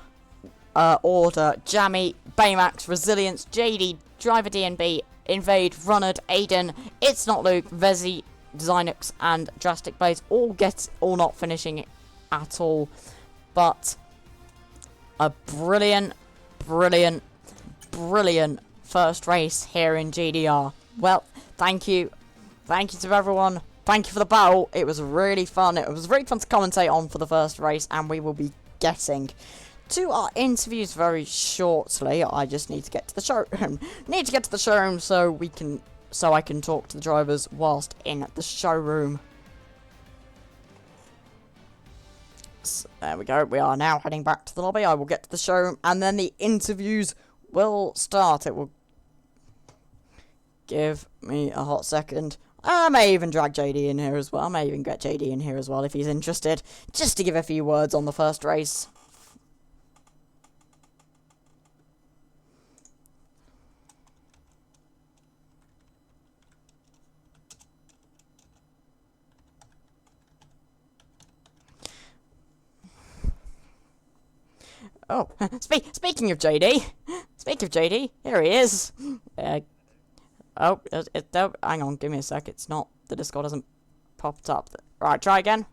order. Jamie, Baymax, Resilience, JD, Driver DNB, Invade, Runnard, Aiden, It's Not Luke, Vezi, Zinux, and Drastic Blaze all not finishing it at all. But a brilliant first race here in GDR. Well, thank you to everyone. Thank you for the battle. It was really fun. It was really fun to commentate on for the first race, and we will be getting to our interviews very shortly. I just need to get to the showroom. So I can talk to the drivers whilst in the showroom. So there we go. We are now heading back to the lobby. I will get to the showroom, and then the interviews will start. It will give me a hot second. I may even drag JD in here as well. I may even get JD in here as well if he's interested, just to give a few words on the first race. Oh, speaking of JD, here he is. Hang on, give me a sec. It's not, the Discord hasn't popped up. Right, try again.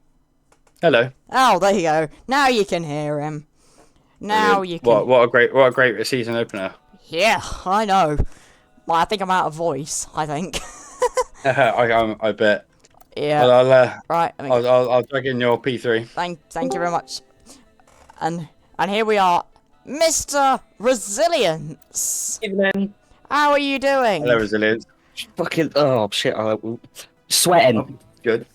Hello. Oh, there you go. Now you can hear him. Now you can. What a great season opener. Yeah, I know. Well, I think I'm out of voice. I think. I bet. Yeah. Right. I'll drag in your P3. Thank you very much. And here we are, Mr. Resilience. Evening. How are you doing? Hello, Resilience. Fucking shit! Sweating. Oh, good.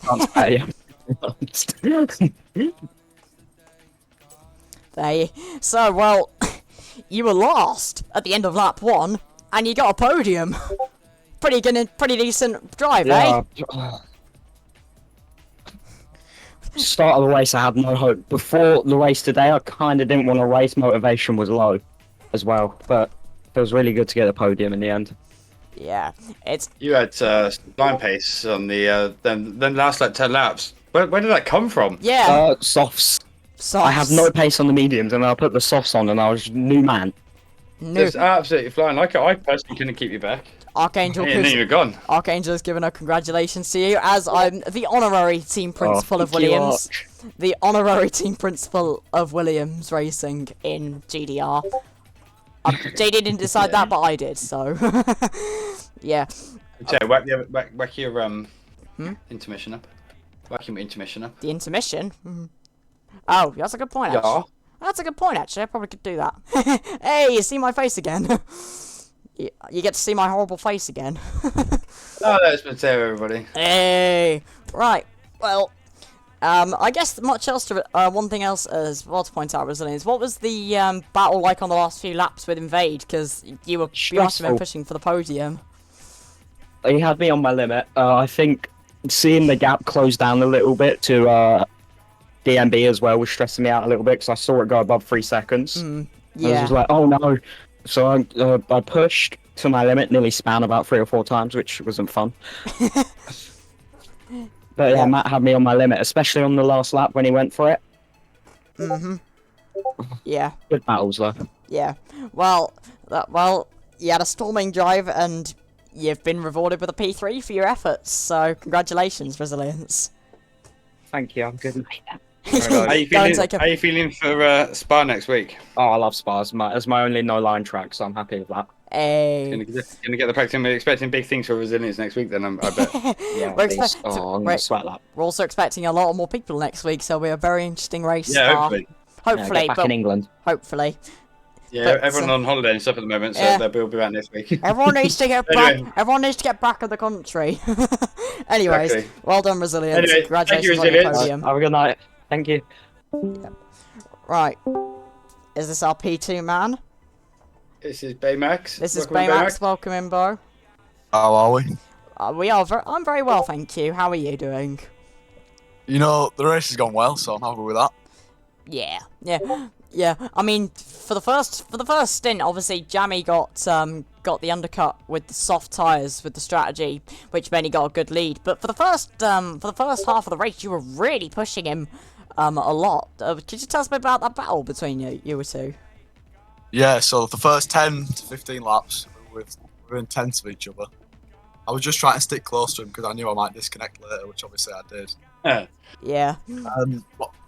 So, well, you were last at the end of lap 1, and you got a podium. Pretty decent drive, eh? Start of the race, I had no hope. Before the race today, I kind of didn't want to race. Motivation was low as well, but it was really good to get a podium in the end. Yeah, it's You had line pace on the then last like 10 laps. Where did that come from? yeah. Softs. So I have no pace on the mediums, and I put the softs on, and I was new man. new Just absolutely flying. Like I personally couldn't keep you back. Archangel. And then you're gone. Archangel has given her congratulations to you as I'm the honorary team principal of thank you, Williams. The honorary team principal of Williams Racing in GDR. JD didn't decide that, but I did, so. Yeah. So whack your intermission up. Whack your intermission up. The intermission? Oh, that's a good point, actually. Yeah. That's a good point, actually. I probably could do that. Hey, you see my face again? You get to see my horrible face again. Oh, that's been there, everybody. Hey! Right, well, I guess much else to one thing else as well to point out, Resilience. What was the battle like on the last few laps with Invade? Because you must have been Stressful. pushing for the podium. He had me on my limit. I think seeing the gap close down a little bit to DMB as well was stressing me out a little bit because I saw it go above 3 seconds. I was Yeah. just like, oh no. So I pushed to my limit, nearly span about 3 or 4 times, which wasn't fun. But yeah, Matt had me on my limit, especially on the last lap when he went for it. Yeah. Good battles though. Yeah. Well, you had a storming drive and you've been rewarded with a P3 for your efforts. So congratulations, Resilience. Thank you. I'm good. How you Go and feeling? take a- How you feeling for Spa next week? Oh, I love Spas. It's my only no-line track, so I'm happy with that. Hey. Gonna get the practice. We're expecting big things for Resilience next week. Then I bet. Yeah, We're at least. expect- Oh, I'm we're- gonna sweat that. We're also expecting a lot more people next week, so we're a very interesting race. Yeah, hopefully. Yeah, Hopefully, get back but in England. hopefully. Yeah, But, everyone on holiday and stuff at the moment, so yeah. they'll be back next week. Everyone needs to get Anyway. back. Everyone needs to get back of the country. Anyways, Exactly. well done, Resilience. Anyway, Congratulations thank you, on your Resilience. podium. Have a good night. Thank you. Right. Is this our P2 man? This is Baymax. This is Welcome, Baymax. Welcome in, Bo. How are we? We are. I'm very well, thank you. How are you doing? You know, the race has gone well, so I'm happy with that. Yeah. I mean, for the first stint, obviously, Jammy got the undercut with the soft tires with the strategy, which meant he got a good lead. But for the first half of the race, you were really pushing him a lot. Could you tell us a bit about that battle between you two? Yeah, so the first 10 to 15 laps, we were intense of each other. I was just trying to stick close to him because I knew I might disconnect later, which obviously I did. Yeah.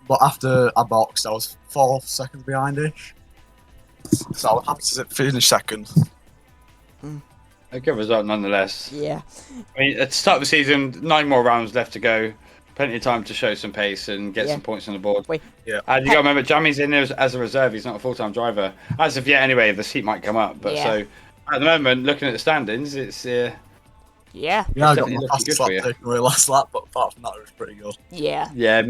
But after I boxed, I was 4 seconds behind-ish. So I was happy to finish second. A good result nonetheless. Yeah. I mean, at the start of the season, 9 more rounds left to go. Plenty of time to show some pace and get Yeah. some points on the board. Wait. Yeah. And you got to remember, Jammy's in there as a reserve. He's not a full-time driver. As of yet, anyway, the seat might come up. But Yeah. so at the moment, looking at the standings, it's Yeah. Yeah, I got definitely my looking fastest good lap for you. taken away last lap, but apart from that, it was pretty good. Yeah. yeah.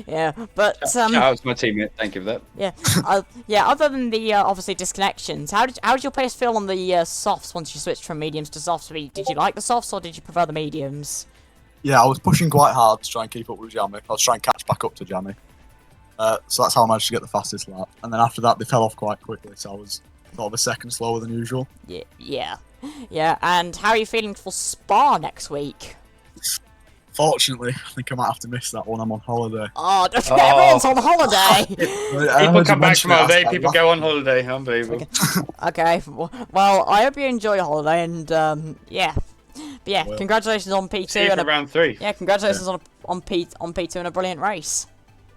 Yeah. But Shout out to my teammate. Thank you for that. yeah. Other than the obviously disconnections, how did your pace feel on the softs once you switched from mediums to softs? Did you like the softs or did you prefer the mediums? Yeah, I was pushing quite hard to try and keep up with Jammy. I was trying to catch back up to Jammy. So that's how I managed to get the fastest lap. And then after that, they fell off quite quickly, so I was sort of a second slower than usual. Yeah. And how are you feeling for Spa next week? Fortunately, I think I might have to miss that one. I'm on holiday. Oh, everyone's on holiday. People come back from holiday. People go on holiday. Unbelievable. Okay. Well, I hope you enjoy your holiday and yeah. But yeah, Well, congratulations on P2 See you and for round 3. yeah, congratulations on P2 and a brilliant race.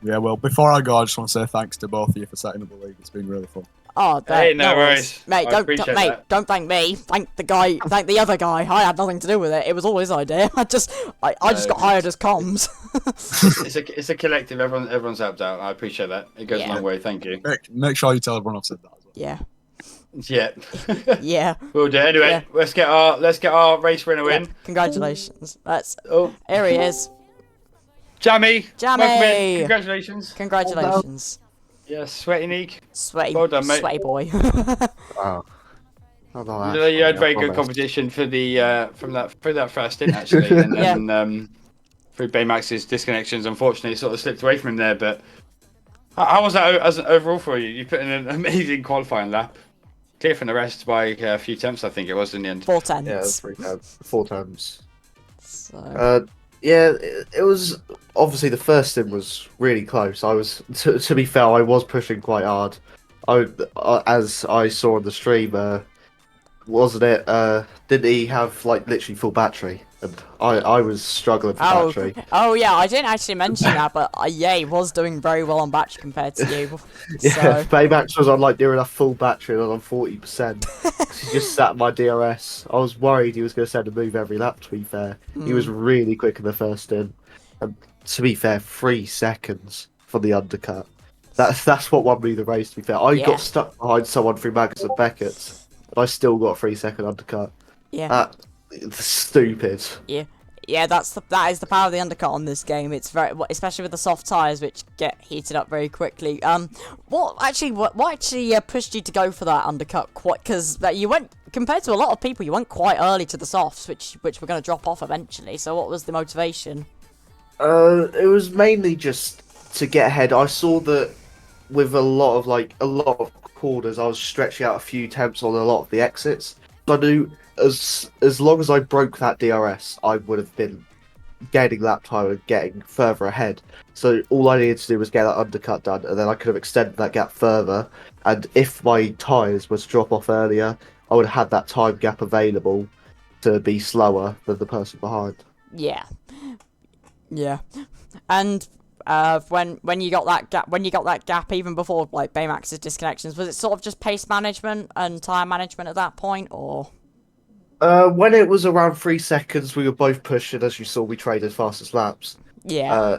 Yeah, well, before I go, I just want to say thanks to both of you for setting up the league. It's been really fun. Oh, Hey, no worries. Mate, I appreciate that. don't thank me. Thank the other guy. I had nothing to do with it. It was all his idea. I just got hired as comms. It's a collective. Everyone's helped out. I appreciate that. It goes Yeah. a long way. Thank you. Make sure you tell everyone I've said that as well. Yeah. Yeah. Yeah. We'll do. Anyway, Yeah. let's get our race winner Yeah. in. Congratulations. Oh, Here he is. Jammy. Jammy! Welcome in. Congratulations. Congratulations. Yeah, sweaty Neek. Sweaty, Well done, mate. sweaty boy. Wow. Although You had very I good promised. competition for the through that first stint actually, and Yeah. then through Baymax's disconnections, unfortunately, it sort of slipped away from him there. But how was that as an overall for you? You put in an amazing qualifying lap. clear from the rest by a few tenths, I think it was in the end. 4 Yeah, tenths. 4 times. So, Yeah, it was obviously the first stint was really close. I was, to be fair, I was pushing quite hard. As I saw on the stream, wasn't it? Didn't he have like literally full battery? And I was struggling for battery. oh yeah, I didn't actually mention that, but yeah, he was doing very well on battery compared to you. Yeah, So, Baymax was on like near enough full battery and I was on 40%. He just sat in my DRS. I was worried he was going to send a move every lap, to be fair. He was really quick in the first stint. And to be fair, 3 seconds for the undercut. That's what won me the race, to be fair. I Yeah. got stuck behind someone through Maggotts and Becketts, and I still got a 3-second undercut. yeah. It's stupid. Yeah, that is the power of the undercut on this game. It's very, especially with the soft tires, which get heated up very quickly. What actually pushed you to go for that undercut? Because you went, compared to a lot of people, you went quite early to the softs, which were going to drop off eventually. So what was the motivation? It was mainly just to get ahead. I saw that with a lot of corners, I was stretching out a few temps on a lot of the exits. I knew as long as I broke that DRS, I would have been gaining lap time and getting further ahead. So all I needed to do was get that undercut done, and then I could have extended that gap further. And if my tyres were to drop off earlier, I would have had that time gap available to be slower than the person behind. Yeah. And when you got that gap, even before like Baymax's disconnections, was it sort of just pace management and tyre management at that point, or? When it was around 3 seconds, we were both pushing. As you saw, we traded fastest laps. Yeah.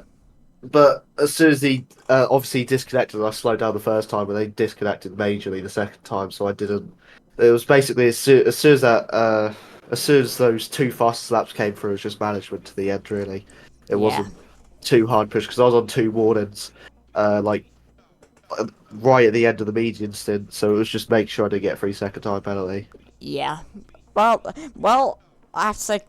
But as soon as he obviously disconnected, I slowed down the first time, and they disconnected majorly the second time. So I didn't. It was basically as soon as those 2 fastest laps came through, it was just management to the end. Really, it wasn't too hard push because I was on 2 warnings, right at the end of the median stint. So it was just make sure I didn't get a 3-second time penalty. Yeah. Well, I have to say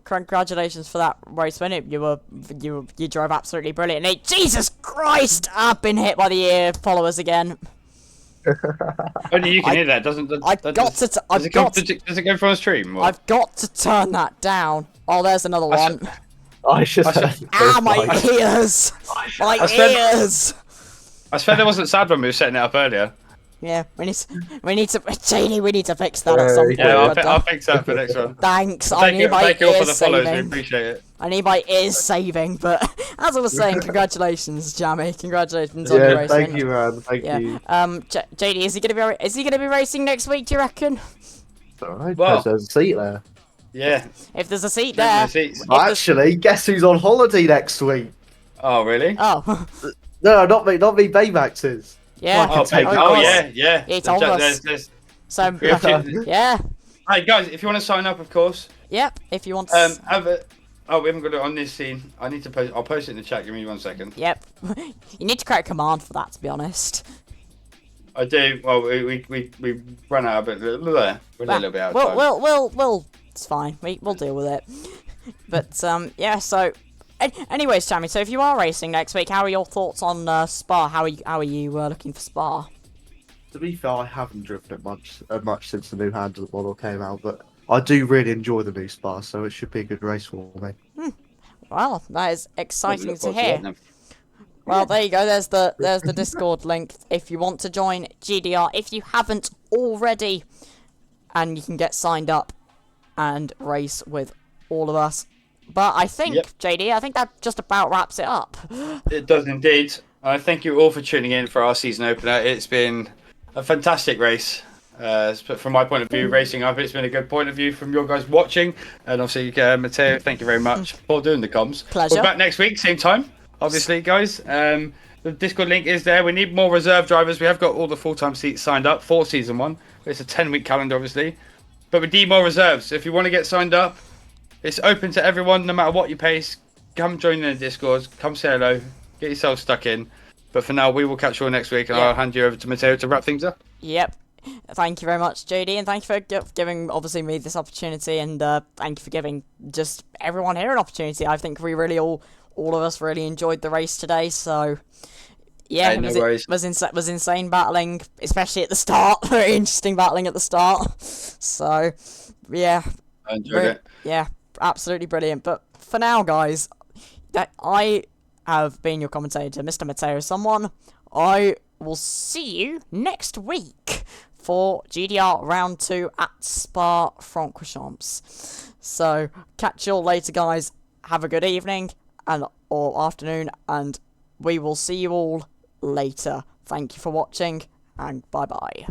congratulations for that race win. You drove absolutely brilliantly. Jesus Christ! I've been hit by the ear followers again. Only you can hear that, doesn't it? Does it go from a stream? Or? I've got to turn that down. Oh, there's another one. I should. My ears! My ears! I swear there wasn't sad when we were setting it up earlier. Yeah, we need to, Janie, we need to fix that at some point. Yeah, I'll fix that for the next one. Thanks, I need my thank you all for ears the follows, we saving. appreciate it. I need my ears saving, but as I was saying, congratulations, Jamie. Congratulations on your race thank win. you, man. Thank you. JD, is he gonna be racing next week? Do you reckon? Alright, Well- there's a seat there. Yeah. If there's a seat there. Actually, guess who's on holiday next week? Oh, really? Oh, No, not me. Baymax is. yeah. I can take of that. course. Yeah. He told us. So, We have to- yeah. Hey guys, if you want to sign up, of course. Yep. If you want. Have it. Oh, we haven't got it on this scene. I need to post. I'll post it in the chat. Give me 1 second. Yep. You need to create a command for that, to be honest. I do. Well, we run out a bit. We're a little bit out of time. We'll. It's fine. We'll deal with it. But yeah. So, anyways, Tammy. So if you are racing next week, how are your thoughts on Spa? How are you looking for Spa? To be fair, I haven't driven it much since the new handle model came out, but I do really enjoy the new Spa, so it should be a good race for me. Well, that is exciting Look to forward hear. that. Well, there you go. There's the Discord link if you want to join GDR. If you haven't already, and you can get signed up and race with all of us. But I think, JD, I think that just about wraps it up. It does indeed. Thank you all for tuning in for our season opener. It's been a fantastic race. From my point of view, racing up, it's been a good point of view from your guys watching. And obviously, Matteo, thank you very much for doing the comms. Pleasure. We're back next week, same time, obviously, guys. The Discord link is there. We need more reserve drivers. We have got all the full-time seats signed up for season 1. It's a 10-week calendar, obviously. But we need more reserves. So if you want to get signed up, it's open to everyone, no matter what your pace. Come join in the Discord. Come say hello. Get yourself stuck in. But for now, we will catch you all next week, and I'll hand you over to Matteo to wrap things up. Yep. Thank you very much, JD, and thank you for giving, obviously, me this opportunity, and thank you for giving just everyone here an opportunity. I think we really all of us really enjoyed the race today, so Yeah, no worries. was insane battling, especially at the start. Very interesting battling at the start. So, yeah, I enjoyed it. yeah, absolutely brilliant. But for now, guys, I have been your commentator, Mr. Mateo Someone. I will see you next week for GDR Round 2 at Spa-Francorchamps. So, catch you all later, guys. Have a good evening or afternoon, and we will see you all later. Thank you for watching, and bye-bye.